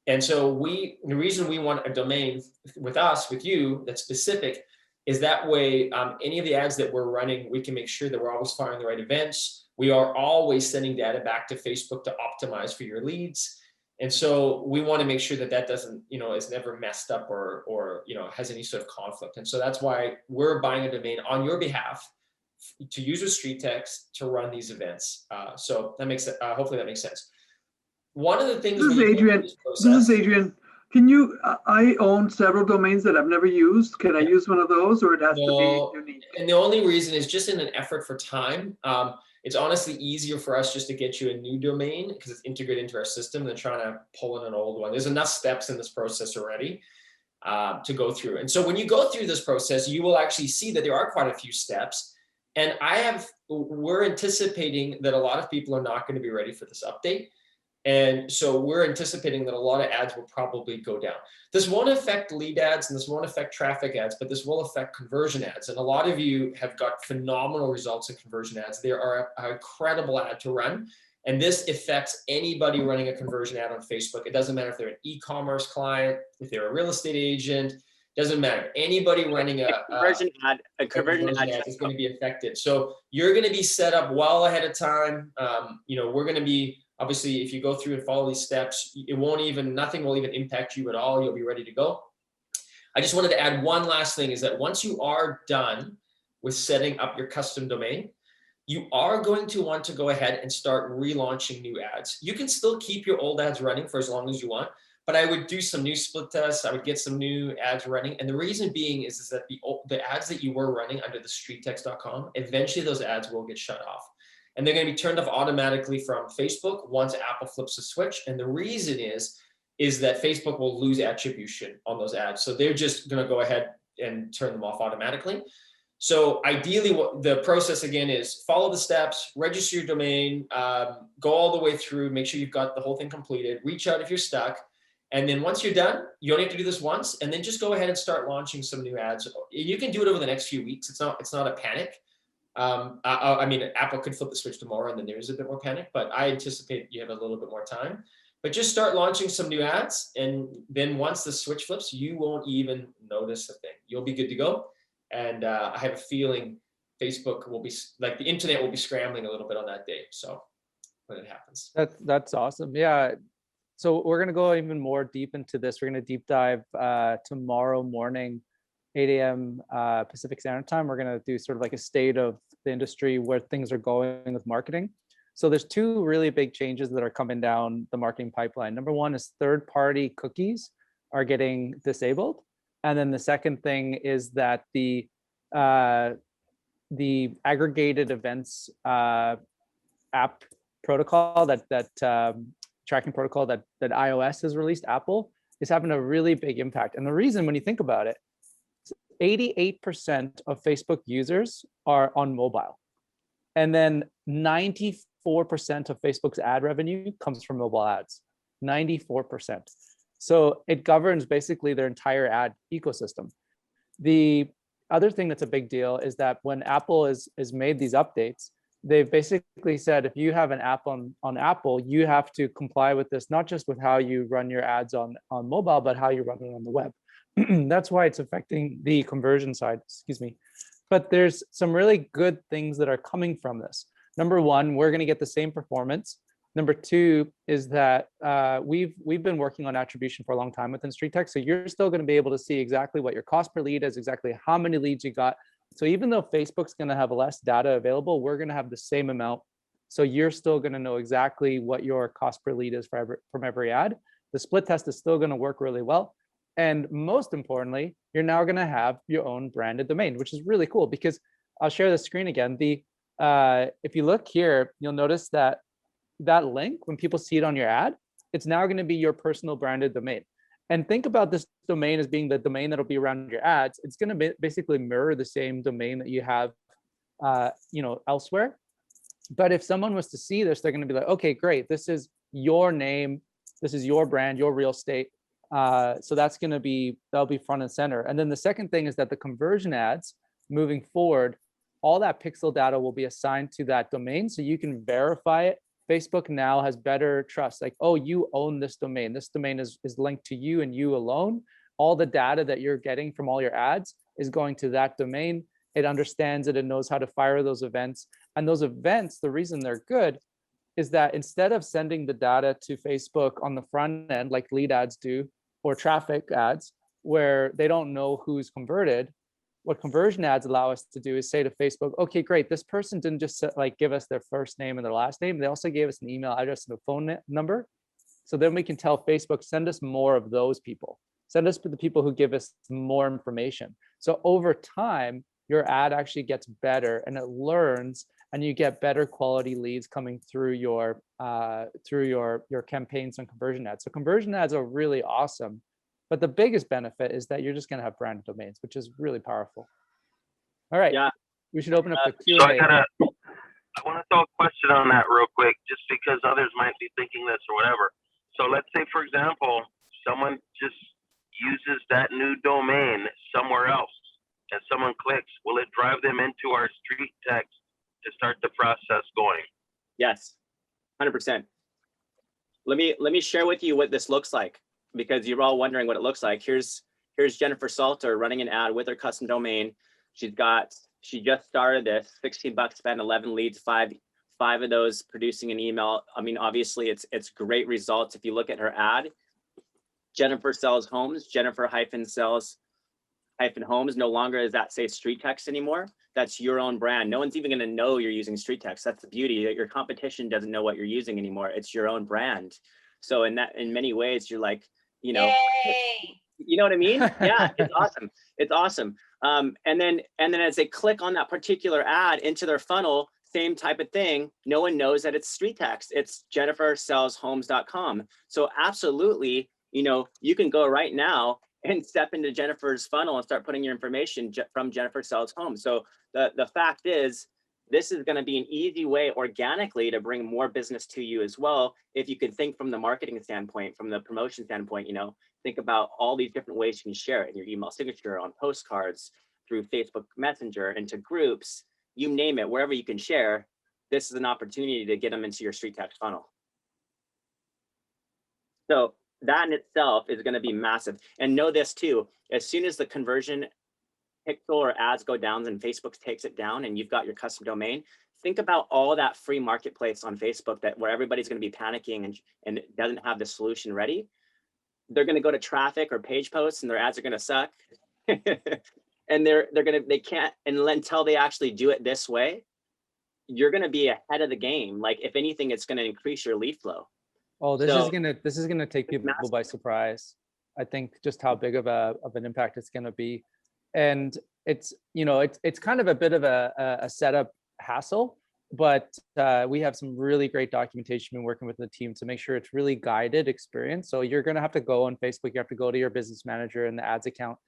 And so the reason we want a domain with you that's specific is that way any of the ads that we're running, we can make sure that we're always firing the right events. We are always sending data back to Facebook to optimize for your leads. And so we want to make sure that that doesn't, is never messed up or has any sort of conflict. And so that's why we're buying a domain on your behalf to use with StreetText to run these events. So that makes hopefully that makes sense. One of the things this is Adrian. This is Adrian. Can you? I own several domains that I've never used. Can I use one of those, or it has to be unique? And the only reason is just in an effort for time. It's honestly easier for us just to get you a new domain because it's integrated into our system than trying to pull in an old one. There's enough steps in this process already to go through. And so when you go through this process, you will actually see that there are quite a few steps. And we're anticipating that a lot of people are not going to be ready for this update. And so we're anticipating that a lot of ads will probably go down. This won't affect lead ads and this won't affect traffic ads, but this will affect conversion ads. And a lot of you have got phenomenal results in conversion ads. They are an incredible ad to run. And this affects anybody running a conversion ad on Facebook. It doesn't matter if they're an e-commerce client, if they're a real estate agent, doesn't matter. Anybody running a conversion ad is going to be affected. So you're going to be set up well ahead of time. We're going to be, obviously, if you go through and follow these steps, nothing will even impact you at all. You'll be ready to go. I just wanted to add one last thing is that once you are done with setting up your custom domain, you are going to want to go ahead and start relaunching new ads. You can still keep your old ads running for as long as you want, but I would do some new split tests. I would get some new ads running. And the reason being is that the ads that you were running under the StreetText.com, eventually those ads will get shut off. And they're going to be turned off automatically from Facebook once Apple flips the switch. And the reason is that Facebook will lose attribution on those ads. So they're just going to go ahead and turn them off automatically. So ideally, what the process again is follow the steps, register your domain, go all the way through, make sure you've got the whole thing completed, reach out if you're stuck. And then once you're done, you only have to do this once, and then just go ahead and start launching some new ads. You can do it over the next few weeks. It's not a panic. I mean, Apple could flip the switch tomorrow and then there is a bit more panic, but I anticipate you have a little bit more time. But just start launching some new ads. And then once the switch flips, you won't even notice a thing. You'll be good to go. And I have a feeling Facebook will be, like the internet will be scrambling a little bit on that day. So when it happens. That's awesome. Yeah. So we're going to go even more deep into this. We're going to deep dive tomorrow morning, 8 a.m. Pacific Standard Time. We're going to do sort of like a state of the industry, where things are going with marketing. So there's two really big changes that are coming down the marketing pipeline. Number one is third-party cookies are getting disabled. And then the second thing is that the aggregated events app protocol, that tracking protocol that iOS has released, Apple, is having a really big impact. And the reason, when you think about it, 88% of Facebook users are on mobile. And then 94% of Facebook's ad revenue comes from mobile ads, 94%. So it governs basically their entire ad ecosystem. The other thing that's a big deal is that when Apple has made these updates, they've basically said, if you have an app on Apple, you have to comply with this, not just with how you run your ads on mobile, but how you run it on the web. That's why it's affecting the conversion side, excuse me. But there's some really good things that are coming from this. Number one, we're going to get the same performance. Number two is that we've been working on attribution for a long time within StreetText. So you're still going to be able to see exactly what your cost per lead is, exactly how many leads you got. So even though Facebook's going to have less data available, we're going to have the same amount. So you're still going to know exactly what your cost per lead is from every ad. The split test is still going to work really well. And most importantly, you're now going to have your own branded domain, which is really cool, because I'll share the screen again. If you look here, you'll notice that link, when people see it on your ad, it's now going to be your personal branded domain. And think about this domain as being the domain that'll be around your ads. It's going to basically mirror the same domain that you have, elsewhere. But if someone was to see this, they're going to be like, okay, great. This is your name. This is your brand, your real estate. So that'll be front and center. And then the second thing is that the conversion ads moving forward, all that pixel data will be assigned to that domain, so you can verify it. Facebook now has better trust, like, oh, you own this domain. This domain is linked to you and you alone. All the data that you're getting from all your ads is going to that domain. It understands it and knows how to fire those events. And those events, the reason they're good is that instead of sending the data to Facebook on the front end, like lead ads do, or traffic ads, where they don't know who's converted, what conversion ads allow us to do is say to Facebook, okay, great, this person didn't just like give us their first name and their last name, they also gave us an email address and a phone number. So then we can tell Facebook, send us more of those people. Send us the people who give us more information. So over time, your ad actually gets better and it learns, and you get better quality leads coming through your campaigns and conversion ads. So conversion ads are really awesome. But the biggest benefit is that you're just going to have branded domains, which is really powerful. All right. Yeah. We should open up the Q&A. So I want to throw a question on that real quick, just because others might be thinking this or whatever. So let's say, for example, someone just uses that new domain somewhere else and someone clicks, will it drive them into our StreetText to start the process going? Yes, 100%. Let me share with you what this looks like, because you're all wondering what it looks like. Here's Jennifer Salter running an ad with her custom domain. She just started this, 16 bucks spent, 11 leads, five of those producing an email. I mean, obviously it's great results. If you look at her ad, Jennifer sells homes, Jennifer-sells-homes, no longer does that say StreetText anymore. That's your own brand. No one's even going to know you're using StreetText. That's the beauty, that your competition doesn't know what you're using anymore. It's your own brand. So in many ways, you're like, you know, you know what I mean? Yeah, it's awesome. It's awesome. And then as they click on that particular ad into their funnel, same type of thing. No one knows that it's StreetText. It's jennifersellshomes.com. So absolutely, you know, you can go right now and step into Jennifer's funnel and start putting your information from Jennifer Sells Homes. So the fact is, this is going to be an easy way organically to bring more business to you as well. If you can think from the marketing standpoint, from the promotion standpoint, you know, think about all these different ways you can share it in your email signature, on postcards, through Facebook Messenger, into groups, you name it, wherever you can share. This is an opportunity to get them into your StreetText funnel. So that in itself is going to be massive. And know this too, as soon as the conversion pixel or ads go down and Facebook takes it down and you've got your custom domain, think about all that free marketplace on Facebook where everybody's going to be panicking and doesn't have the solution ready. They're going to go to traffic or page posts and their ads are going to suck. And they can't, and until they actually do it this way, you're going to be ahead of the game. Like if anything, it's going to increase your lead flow. Oh, this is gonna take people by surprise. I think just how big of an impact it's gonna be, and it's, you know, it's kind of a bit of a setup hassle, but we have some really great documentation and working with the team to make sure it's really guided experience. So you're gonna have to go on Facebook, you have to go to your business manager and the ads account.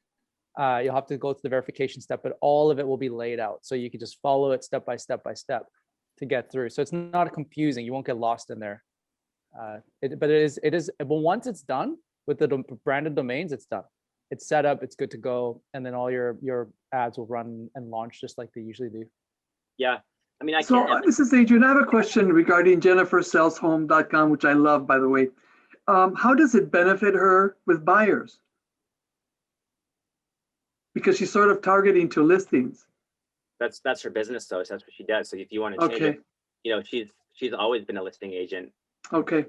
You'll have to go to the verification step, but all of it will be laid out, so you can just follow it step by step to get through. So it's not confusing. You won't get lost in there. But once it's done with the branded domains, it's done. It's set up, it's good to go, and then all your ads will run and launch just like they usually do. Yeah, I mean, this is Adrian. I have a question regarding jennifersellshome.com, which I love, by the way. How does it benefit her with buyers? Because she's sort of targeting to listings. That's her business though. So that's what she does. So if you want to change it, you know, she's always been a listing agent. Okay.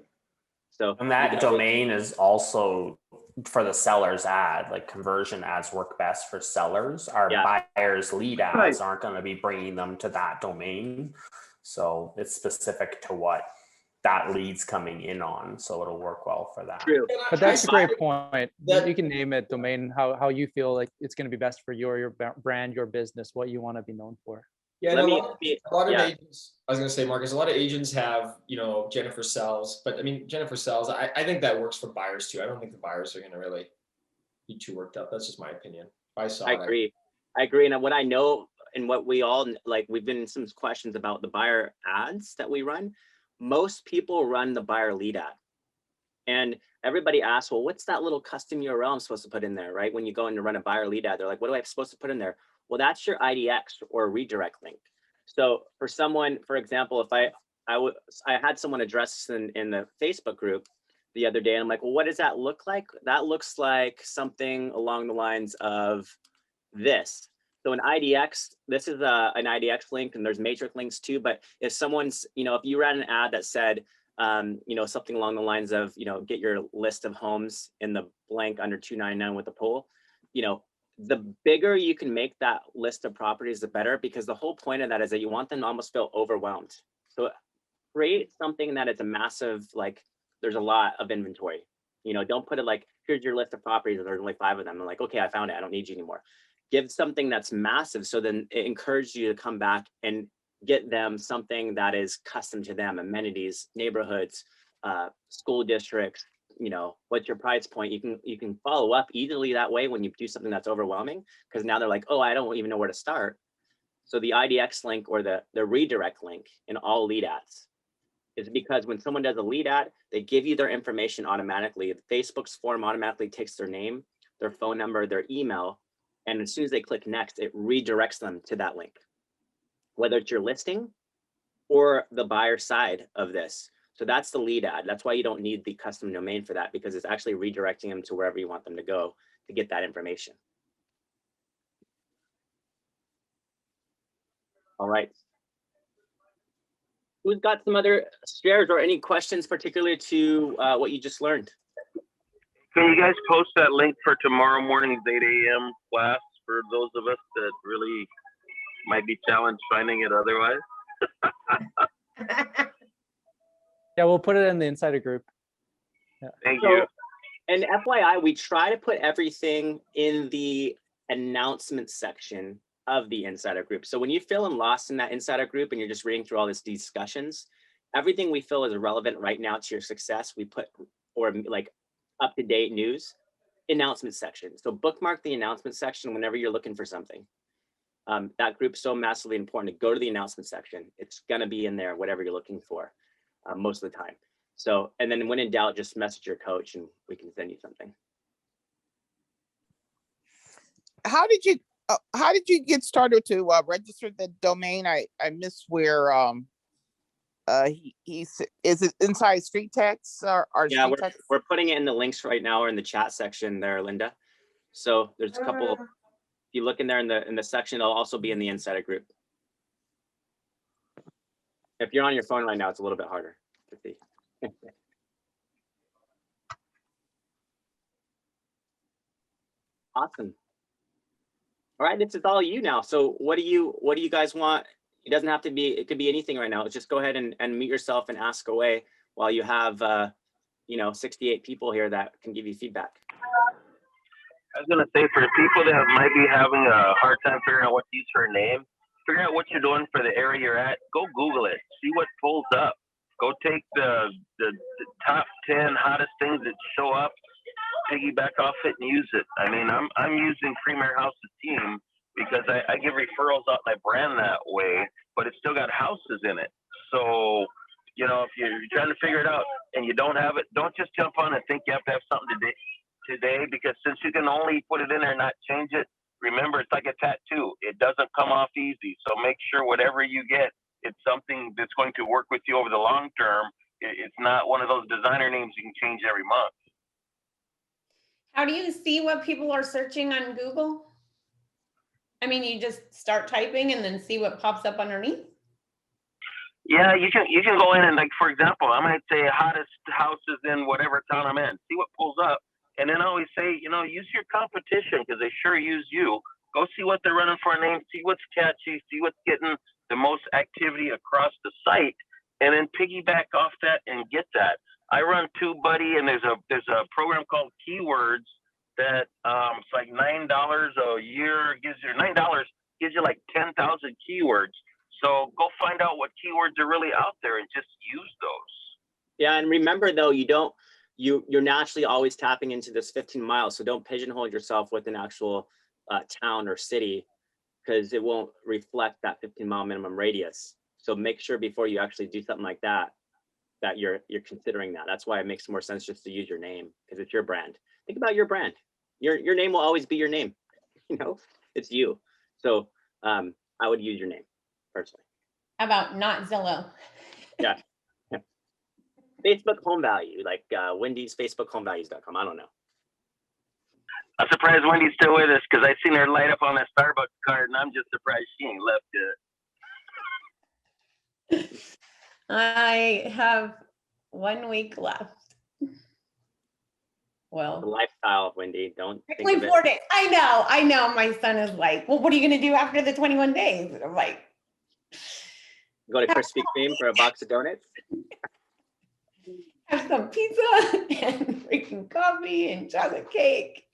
So and that domain is also for the seller's ad. Like conversion ads work best for sellers. Our buyers lead ads aren't going to be bringing them to that domain. So it's specific to what that lead's coming in on. So it'll work well for that. True. But that's a great point. You can name it domain how you feel like it's going to be best for your brand, your business, what you want to be known for. Yeah, a lot of agents, I was going to say, Marcus, a lot of agents have, you know, Jennifer Sells, but I mean, Jennifer Sells, I think that works for buyers too. I don't think the buyers are going to really be too worked up. That's just my opinion. I agree. And what I know and what we all, like, we've been in some questions about the buyer ads that we run. Most people run the buyer lead ad. And everybody asks, well, what's that little custom URL I'm supposed to put in there, right? When you go in to run a buyer lead ad, they're like, what am I supposed to put in there? Well, that's your IDX or redirect link. So for someone, for example, if I had someone address in the Facebook group the other day, and I'm like, well, what does that look like? That looks like something along the lines of this. So an IDX, this is an IDX link, and there's matrix links too. But if someone's, if you ran an ad that said, something along the lines of, get your list of homes in the blank under 299 with a poll, the bigger you can make that list of properties, the better, because the whole point of that is that you want them to almost feel overwhelmed. So create something that it's a massive, like, there's a lot of inventory. Don't put it like, here's your list of properties, and there's only 5 of them. I'm like, okay, I found it. I don't need you anymore. Give something that's massive, so then it encourages you to come back and get them something that is custom to them, amenities, neighborhoods, school districts, what's your price point. You can follow up easily that way when you do something that's overwhelming, because now they're like, oh, I don't even know where to start. So the IDX link or the redirect link in all lead ads is because when someone does a lead ad, they give you their information automatically. Facebook's form automatically takes their name, their phone number, their email, and as soon as they click next, it redirects them to that link, whether it's your listing or the buyer side of this. So that's the lead ad. That's why you don't need the custom domain for that, because it's actually redirecting them to wherever you want them to go to get that information. All right. Who's got some other shares or any questions particular to what you just learned? Can you guys post that link for tomorrow morning's 8 a.m. class for those of us that really might be challenged finding it otherwise? Yeah, we'll put it in the insider group. Yeah. Thank you. And FYI, we try to put everything in the announcement section of the insider group. So when you're feeling lost in that insider group and you're just reading through all these discussions, everything we feel is relevant right now to your success, we put, or like up-to-date news, announcement section. So bookmark the announcement section whenever you're looking for something. That group's so massively important to go to the announcement section. It's gonna be in there, whatever you're looking for, most of the time. So, and then when in doubt, just message your coach and we can send you something. How did you get started to register the domain? I missed where is it inside StreetText or yeah, StreetText? we're putting it in the links right now or in the chat section there, Linda. So there's a couple. If you look in there in the section, it'll also be in the insider group. If you're on your phone right now, it's a little bit harder to see. Awesome. All right, this is all you now. So what do you guys want? It doesn't have to be, it could be anything right now. Just go ahead and mute yourself and ask away while you have 68 people here that can give you feedback. I was gonna say, for the people that might be having a hard time figuring out what to use for a name, figure out what you're doing for the area you're at. Go Google it. See what pulls up. Go take the top 10 hottest things that show up, piggyback off it, and use it. I mean, I'm using Premier House's team because I give referrals out and I brand that way, but it's still got houses in it. So, if you're trying to figure it out and you don't have it, don't just jump on and think you have to have something today, because since you can only put it in there and not change it, remember, it's like a tattoo. It doesn't come off easy. So make sure whatever you get, it's something that's going to work with you over the long term. It's not one of those designer names you can change every month. How do you see what people are searching on Google? I mean, you just start typing and then see what pops up underneath? Yeah, you can go in and, like, for example, I might say hottest houses in whatever town I'm in. See what pulls up. And then I always say, use your competition, because they sure use you. Go see what they're running for a name, see what's catchy, see what's getting the most activity across the site, and then piggyback off that and get that. I run TubeBuddy, and there's a program called Keywords that it's like $9 a year, gives you like 10,000 keywords. So go find out what keywords are really out there and just use those. Yeah, and remember though, you're naturally always tapping into this 15 miles. So don't pigeonhole yourself with an actual town or city, because it won't reflect that 15-mile minimum radius. So make sure before you actually do something like that, that you're considering that. That's why it makes more sense just to use your name, because it's your brand. Think about your brand. Your name will always be your name. It's you. So I would use your name personally. How about not Zillow? Yeah. Facebook home value, like Wendy's Facebook homevalues.com. I don't know. I'm surprised Wendy's still with us because I seen her light up on that Starbucks card, and I'm just surprised she ain't left yet. I have 1 week left. Well, The lifestyle, Wendy. Don't think actually of it. 4 days. I know. My son is like, well, what are you going to do after the 21 days? And I'm like, Go to Krispy Kreme for a box of donuts. have some pizza and freaking coffee and chocolate cake.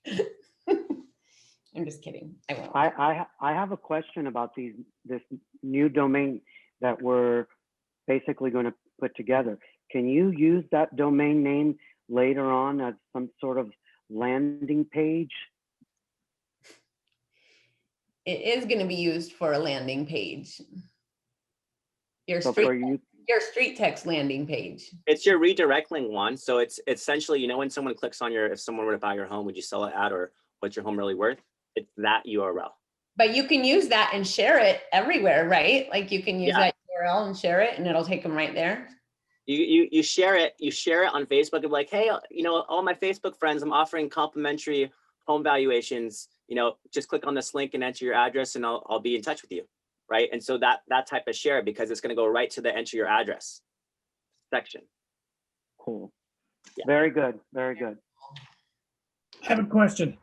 I'm just kidding. I won't. I have a question about this new domain that we're basically going to put together. Can you use that domain name later on as some sort of landing page? It is going to be used for a landing page. Your So street, for you, your StreetText landing page. It's your redirect link one. So it's essentially, you know, when someone clicks on if someone were to buy your home, would you sell it at, or what's your home really worth? It's that URL. But you can use that and share it everywhere, right? Like you can use Yeah. that URL and share it and it'll take them right there. You share it on Facebook and be like, hey, you know, all my Facebook friends, I'm offering complimentary home valuations. You know, just click on this link and enter your address and I'll be in touch with you. Right. And so that type of share, because it's going to go right to the enter your address section. cool. Yeah. Very good. Very good. I have a question.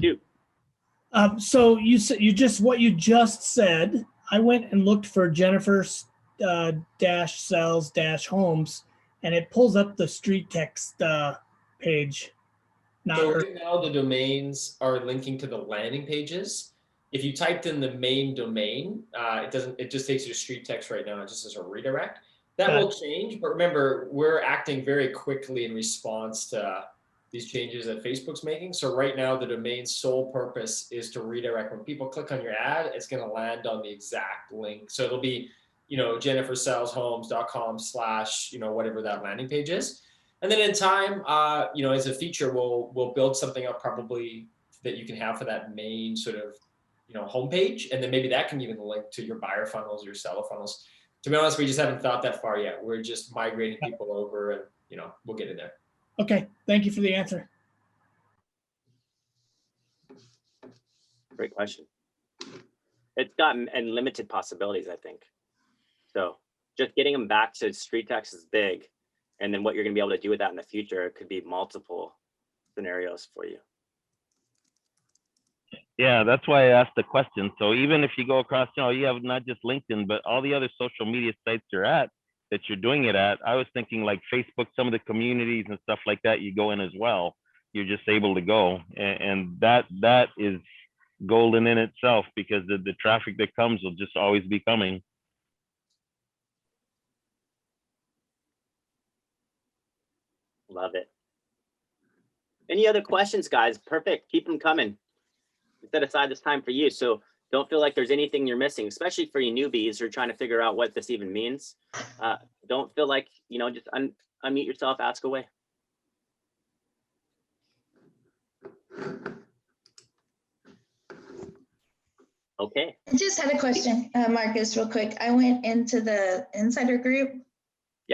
Shoot. So you said what you just said. I went and looked for Jennifer's dash sells dash homes, and it pulls up the StreetText page. Not So her. right now the domains are linking to the landing pages. If you typed in the main domain, it just takes you to StreetText right now, just as a redirect. That will change, but remember, we're acting very quickly in response to these changes that Facebook's making. So right now, the domain's sole purpose is to redirect. When people click on your ad, it's going to land on the exact link. So it'll be, you know, jennifersellshomes.com/ you know, whatever that landing page is. And then in time, you know, as a feature, we'll build something up probably that you can have for that main sort of, you know, homepage. And then maybe that can even link to your buyer funnels, your seller funnels. To be honest, we just haven't thought that far yet. We're just migrating people over and, you know, we'll get in there. Okay, thank you for the answer. Great question. It's got unlimited possibilities, I think. So just getting them back to StreetText is big. And then what you're going to be able to do with that in the future could be multiple scenarios for you. Yeah, that's why I asked the question. So even if you go across, you know, you have not just LinkedIn, but all the other social media sites that you're doing it at, I was thinking like Facebook, some of the communities and stuff like that, you go in as well. You're just able to go. And that is golden in itself, because the traffic that comes will just always be coming. Love it. Any other questions, guys? Perfect. Keep them coming. We set aside this time for you. So don't feel like there's anything you're missing, especially for you newbies who are trying to figure out what this even means. Don't feel like, you know, just unmute yourself, ask away. Okay. I just had a question, Marcus, real quick. I went into the insider group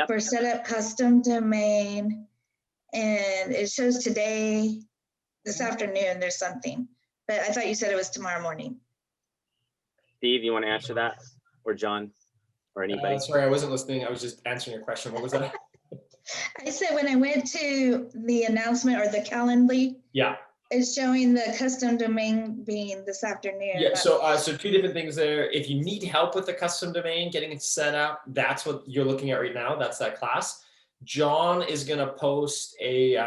for set up custom domain, and it shows today, this afternoon, there's something, but I thought you said it was tomorrow morning. Steve, you want to answer that? Or John? Or anybody? Sorry, I wasn't listening. I was just answering your question. What was that? I said when I went to the announcement or the Calendly, Yeah. it's showing the custom domain being this afternoon. Yeah, so two different things there. If you need help with the custom domain, getting it set up, that's what you're looking at right now. That's that class. John is going to post a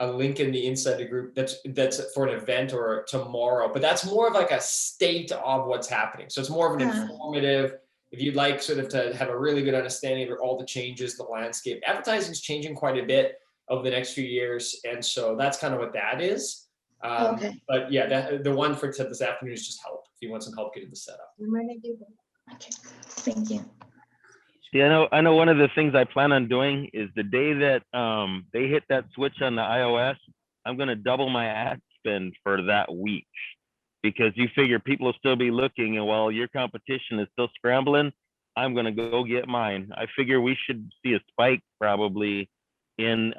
link in the insider group that's for an event or tomorrow, but that's more of like a state of what's happening. So it's more of an informative, if you'd like sort of to have a really good understanding of all the changes, the landscape. Advertising is changing quite a bit over the next few years. And so that's kind of what that is. Okay. But yeah, the one for this afternoon is just help. If you want some help getting the setup. I'm ready to do that. Okay, thank you. Yeah, I know one of the things I plan on doing is the day that they hit that switch on the iOS, I'm going to double my ad spend for that week, because you figure people will still be looking, and while your competition is still scrambling, I'm going to go get mine. I figure we should see a spike probably in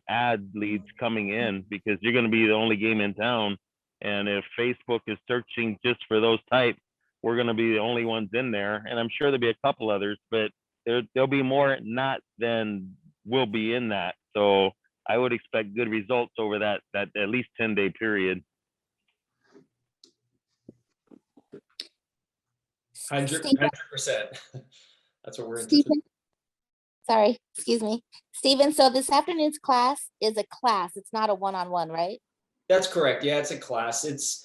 ad leads coming in, because you're going to be the only game in town. And if Facebook is searching just for those types, we're going to be the only ones in there. And I'm sure there'll be a couple others, but there'll be more not than will be in that. So I would expect good results over that at least 10-day period. 100%. That's what we're Stephen, sorry, excuse me. Stephen, so this afternoon's class is a class. It's not a one-on-one, right? That's correct. Yeah, it's a class. It's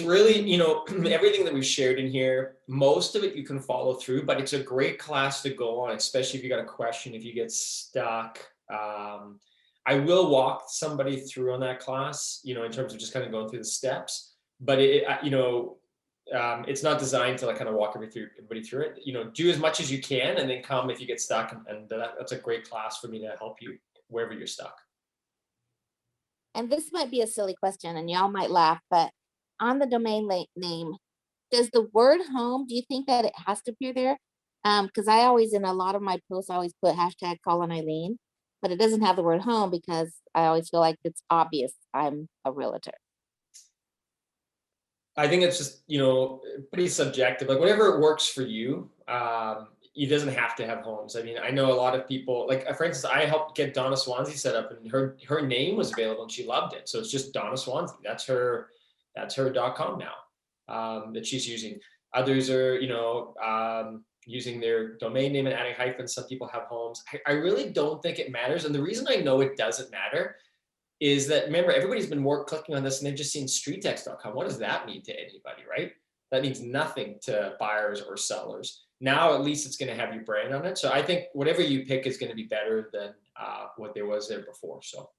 really, you know, everything that we've shared in here, most of it you can follow through, but it's a great class to go on, especially if you got a question, if you get stuck. I will walk somebody through on that class, you know, in terms of just kind of going through the steps, but it's not designed to like kind of walk everybody through it. You know, do as much as you can and then come if you get stuck, and that's a great class for me to help you wherever you're stuck. And this might be a silly question and y'all might laugh, but on the domain name, does the word home, do you think that it has to appear there? Because I always, in a lot of my posts, I always put hashtag call on Eileen, but it doesn't have the word home because I always feel like it's obvious I'm a realtor. I think it's just, you know, pretty subjective, like whatever works for you. It doesn't have to have homes. I mean, I know a lot of people, like for instance, I helped get Donna Swansea set up, and her name was available and she loved it. So it's just Donna Swansea. That's her .com now that she's using. Others are, you know, using their domain name and adding hyphens. Some people have homes. I really don't think it matters. And the reason I know it doesn't matter is that, remember, everybody's been clicking on this and they've just seen StreetText.com. What does that mean to anybody, right? That means nothing to buyers or sellers. Now, at least it's going to have your brand on it. So I think whatever you pick is going to be better than what there was there before. So.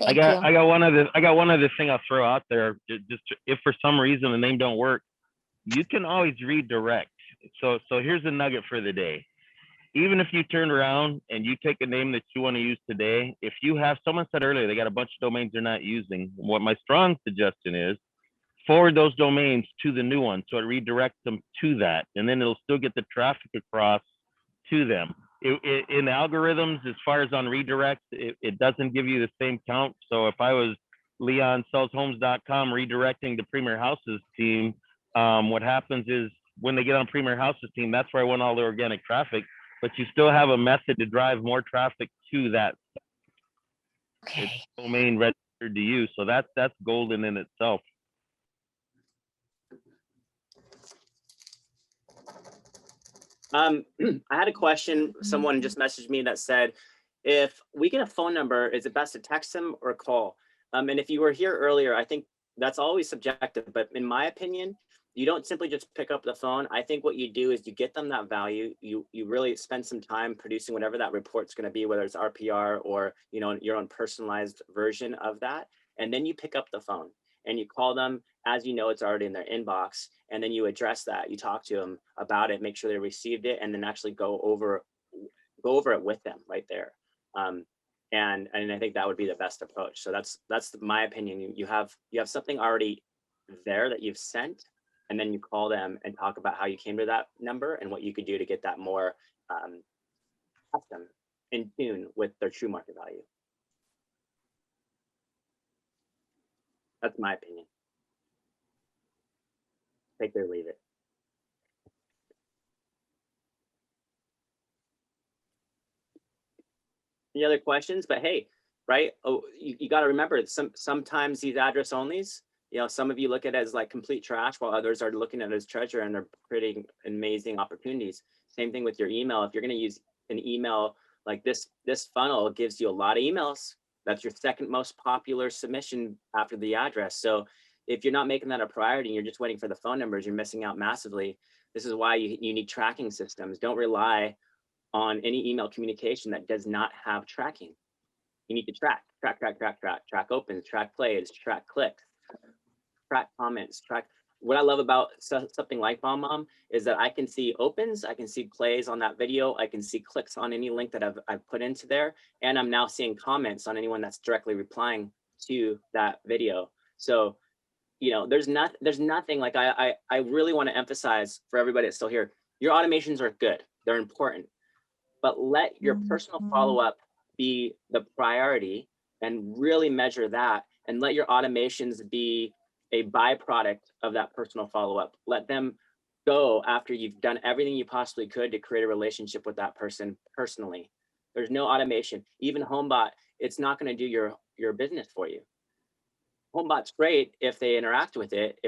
I got one other thing I'll throw out there. Just if for some reason the name don't work, you can always redirect. So here's a nugget for the day. Even if you turn around and you take a name that you want to use today, if you have, someone said earlier, they got a bunch of domains they're not using. What my strong suggestion is, forward those domains to the new one so it redirects them to that, and then it'll still get the traffic across to them. In algorithms, as far as on redirects, it doesn't give you the same count. So if I was leonsellshomes.com redirecting the Premier Houses team, what happens is when they get on Premier Houses team, that's where I want all the organic traffic, but you still have a method to drive more traffic to that. Okay. It's domain registered to you. So that's golden in itself. I had a question. Someone just messaged me that said, if we get a phone number, is it best to text them or call? And if you were here earlier, I think that's always subjective, but in my opinion, you don't simply just pick up the phone. I think what you do is you get them that value. You really spend some time producing whatever that report's going to be, whether it's RPR or, you know, your own personalized version of that. And then you pick up the phone and you call them as you know it's already in their inbox, and then you address that. You talk to them about it, make sure they received it, and then actually go over it with them right there. And I think that would be the best approach. So that's my opinion. You have something already there that you've sent, and then you call them and talk about how you came to that number and what you could do to get that more custom, in tune with their true market value. That's my opinion. Take it or leave it. Any other questions? But hey, right? Oh, you got to remember, sometimes these address onlys, you know, some of you look at it as like complete trash, while others are looking at it as treasure, and they're creating amazing opportunities. Same thing with your email. If you're going to use an email like this funnel gives you a lot of emails. That's your second most popular submission after the address. So if you're not making that a priority and you're just waiting for the phone numbers, you're missing out massively. This is why you need tracking systems. Don't rely on any email communication that does not have tracking. You need to track opens, track plays, track clicks, track comments, track. What I love about something like BombBomb is that I can see opens, I can see plays on that video, I can see clicks on any link that I've put into there, and I'm now seeing comments on anyone that's directly replying to that video. So, you know, there's nothing like I really want to emphasize for everybody that's still here. Your automations are good, they're important, but let your personal follow-up be the priority and really measure that, and let your automations be a byproduct of that personal follow-up. Let them go after you've done everything you possibly could to create a relationship with that person personally. There's no automation. Even HomeBot, it's not going to do your business for you. HomeBot's great if they interact with it,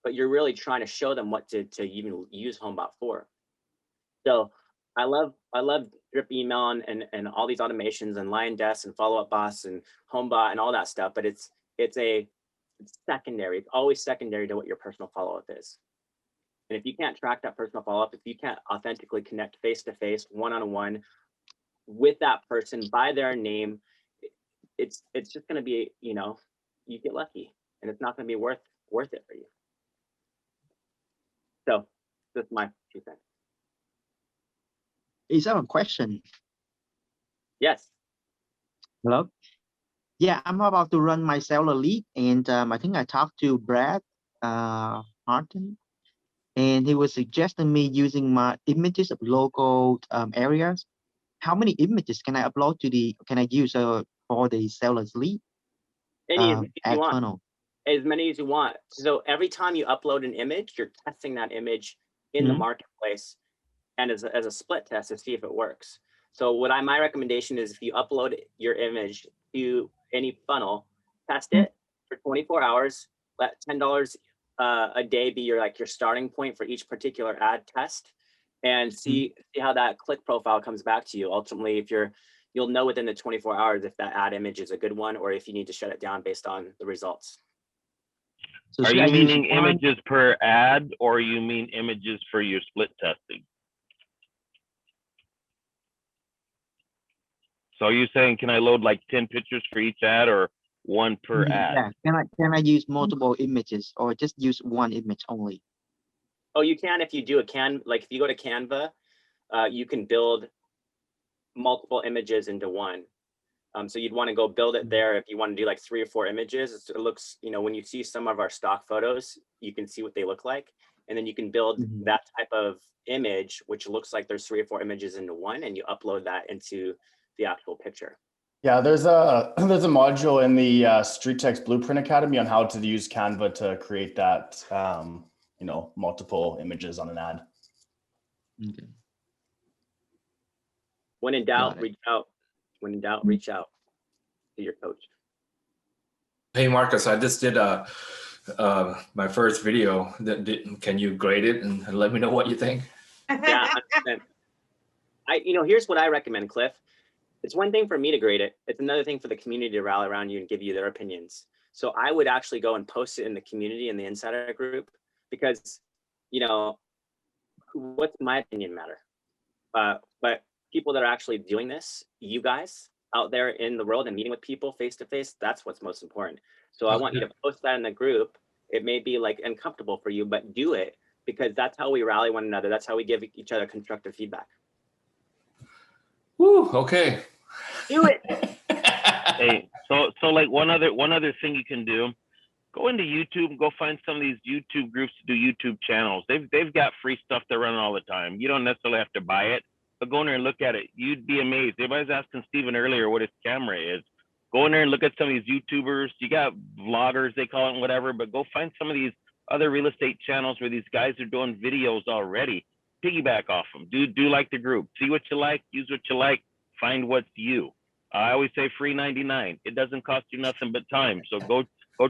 but you're really trying to show them what to even use HomeBot for. So I love drip email and all these automations and Lion Desk and follow-up boss and HomeBot and all that stuff, but it's secondary. It's always secondary to what your personal follow-up is. And if you can't track that personal follow-up, if you can't authentically connect face-to-face, one-on-one with that person by their name, it's just going to be, you get lucky, and it's not going to be worth it for you. So that's my 2 cents. Is that a question? Yes. Hello. Yeah, I'm about to run my seller lead, and I think I talked to Brad Harton, and he was suggesting me using my images of local areas. How many images can I upload can I use for the seller's lead? As many as you want. So every time you upload an image, you're testing that image in the marketplace and as a split test to see if it works. So my recommendation is, if you upload your image to any funnel, test it for 24 hours, let $10 a day be your starting point for each particular ad test, and see how that click profile comes back to you. Ultimately, you'll know within the 24 hours if that ad image is a good one, or if you need to shut it down based on the results. So are you meaning images per ad, or you mean images for your split testing? So are you saying, can I load like 10 pictures for each ad, or one per ad? Yeah. Can I use multiple images, or just use one image only? Oh, you can if you do if you go to Canva, you can build multiple images into one. So you'd want to go build it there if you want to do like 3 or 4 images. It looks, when you see some of our stock photos, you can see what they look like. And then you can build that type of image, which looks like there's 3 or 4 images into one, and you upload that into the actual picture. Yeah, there's a module in the StreetText Blueprint Academy on how to use Canva to create that, multiple images on an ad. Okay. When in doubt, reach out. When in doubt, reach out to your coach. Hey, Marcus, I just did my first video. Can you grade it and let me know what you think? Yeah, 100%. Here's what I recommend, Cliff. It's one thing for me to grade it. It's another thing for the community to rally around you and give you their opinions. So I would actually go and post it in the community, in the insider group, because, what's my opinion matter? But people that are actually doing this, you guys out there in the world and meeting with people face to face, that's what's most important. So I want you to post that in the group. It may be uncomfortable for you, but do it, because that's how we rally one another. That's how we give each other constructive feedback. Woo, okay. Do it. Hey, so like one other thing you can do, go into YouTube and go find some of these YouTube groups to do YouTube channels. They've got free stuff to run all the time. You don't necessarily have to buy it, but go in there and look at it. You'd be amazed. Everybody's asking Steven earlier what his camera is. Go in there and look at some of these YouTubers. You got vloggers, they call it, whatever, but go find some of these other real estate channels where these guys are doing videos already. Piggyback off them. Do like the group. See what you like, use what you like, find what's you. I always say free 99. It doesn't cost you nothing but time. So go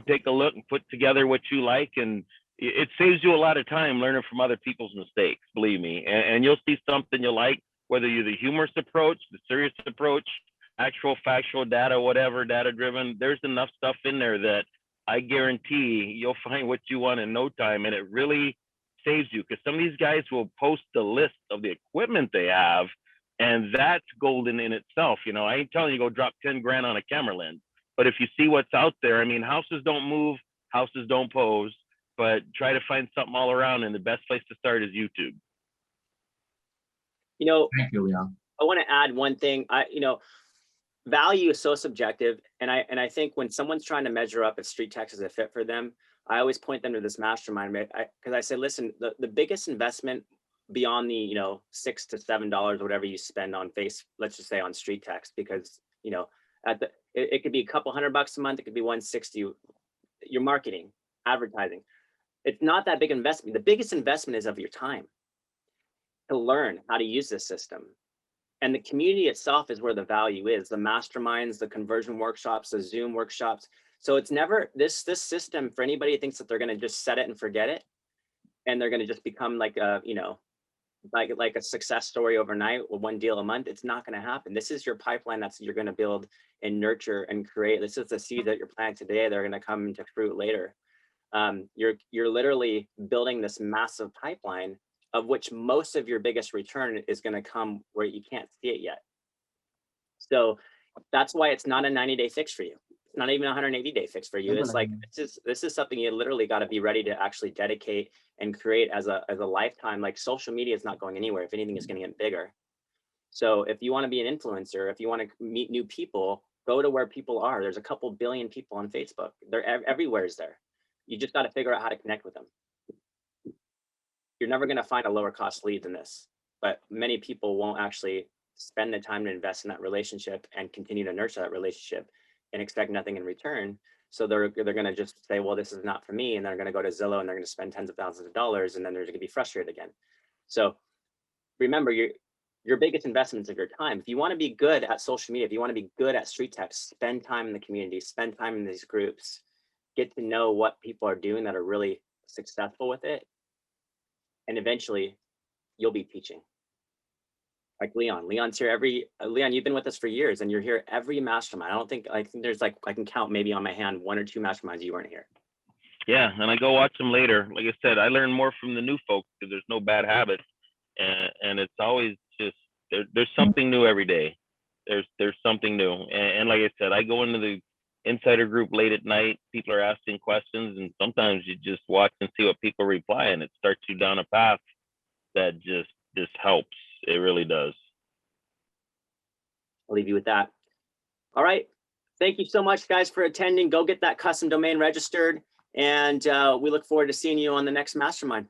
take a look and put together what you like, and it saves you a lot of time learning from other people's mistakes, believe me. And you'll see something you like, whether you're the humorous approach, the serious approach, actual factual data, whatever, data driven. There's enough stuff in there that I guarantee you'll find what you want in no time, and it really saves you, because some of these guys will post the list of the equipment they have, and that's golden in itself. I ain't telling you go drop 10 grand on a camera lens, but if you see what's out there, I mean, houses don't move, houses don't pose, but try to find something all around, and the best place to start is YouTube. Thank you, Leon. I want to add one thing. Value is so subjective, and I think when someone's trying to measure up if StreetText is a fit for them, I always point them to this mastermind, because I say, listen, the biggest investment beyond the, you know, $6 to $7 or whatever you spend on let's just say on StreetText, because, you know, it could be a couple $100 a month, it could be $160. Your marketing, advertising, it's not that big investment. The biggest investment is of your time to learn how to use this system. And the community itself is where the value is, the masterminds, the conversion workshops, the Zoom workshops. So it's never this system, for anybody who thinks that they're going to just set it and forget it, and they're going to just become like a, you know, like a success story overnight with one deal a month. It's not going to happen. This is your pipeline you're going to build and nurture and create. This is the seed that you're planting today. They're going to come into fruit later. You're literally building this massive pipeline, of which most of your biggest return is going to come where you can't see it yet. So that's why it's not a 90-day fix for you. It's not even a 180-day fix for you. It's like, this is something you literally got to be ready to actually dedicate and create as a lifetime. Like, social media is not going anywhere. If anything, it's going to get bigger. So if you want to be an influencer, if you want to meet new people, go to where people are. There's a couple billion people on Facebook. They're everywhere is there. You just got to figure out how to connect with them. You're never going to find a lower cost lead than this, but many people won't actually spend the time to invest in that relationship and continue to nurture that relationship and expect nothing in return. So they're going to just say, well, this is not for me. And they're going to go to Zillow and they're going to spend tens of thousands of dollars, and then they're going to be frustrated again. So remember, your biggest investments of your time. If you want to be good at social media, if you want to be good at StreetText, spend time in the community, spend time in these groups, get to know what people are doing that are really successful with it. And eventually you'll be teaching. Like Leon. Leon's here Leon, you've been with us for years, and you're here every mastermind. I think there's like, I can count maybe on my hand 1 or 2 masterminds you weren't here. Yeah, and I go watch them later. Like I said, I learn more from the new folks because there's no bad habits, and it's always just there's something new every day. There's something new, and like I said, I go into the insider group late at night. People are asking questions, and sometimes you just watch and see what people reply, and it starts you down a path that just helps. It really does. I'll leave you with that. All right. Thank you so much, guys, for attending. Go get that custom domain registered, and we look forward to seeing you on the next mastermind.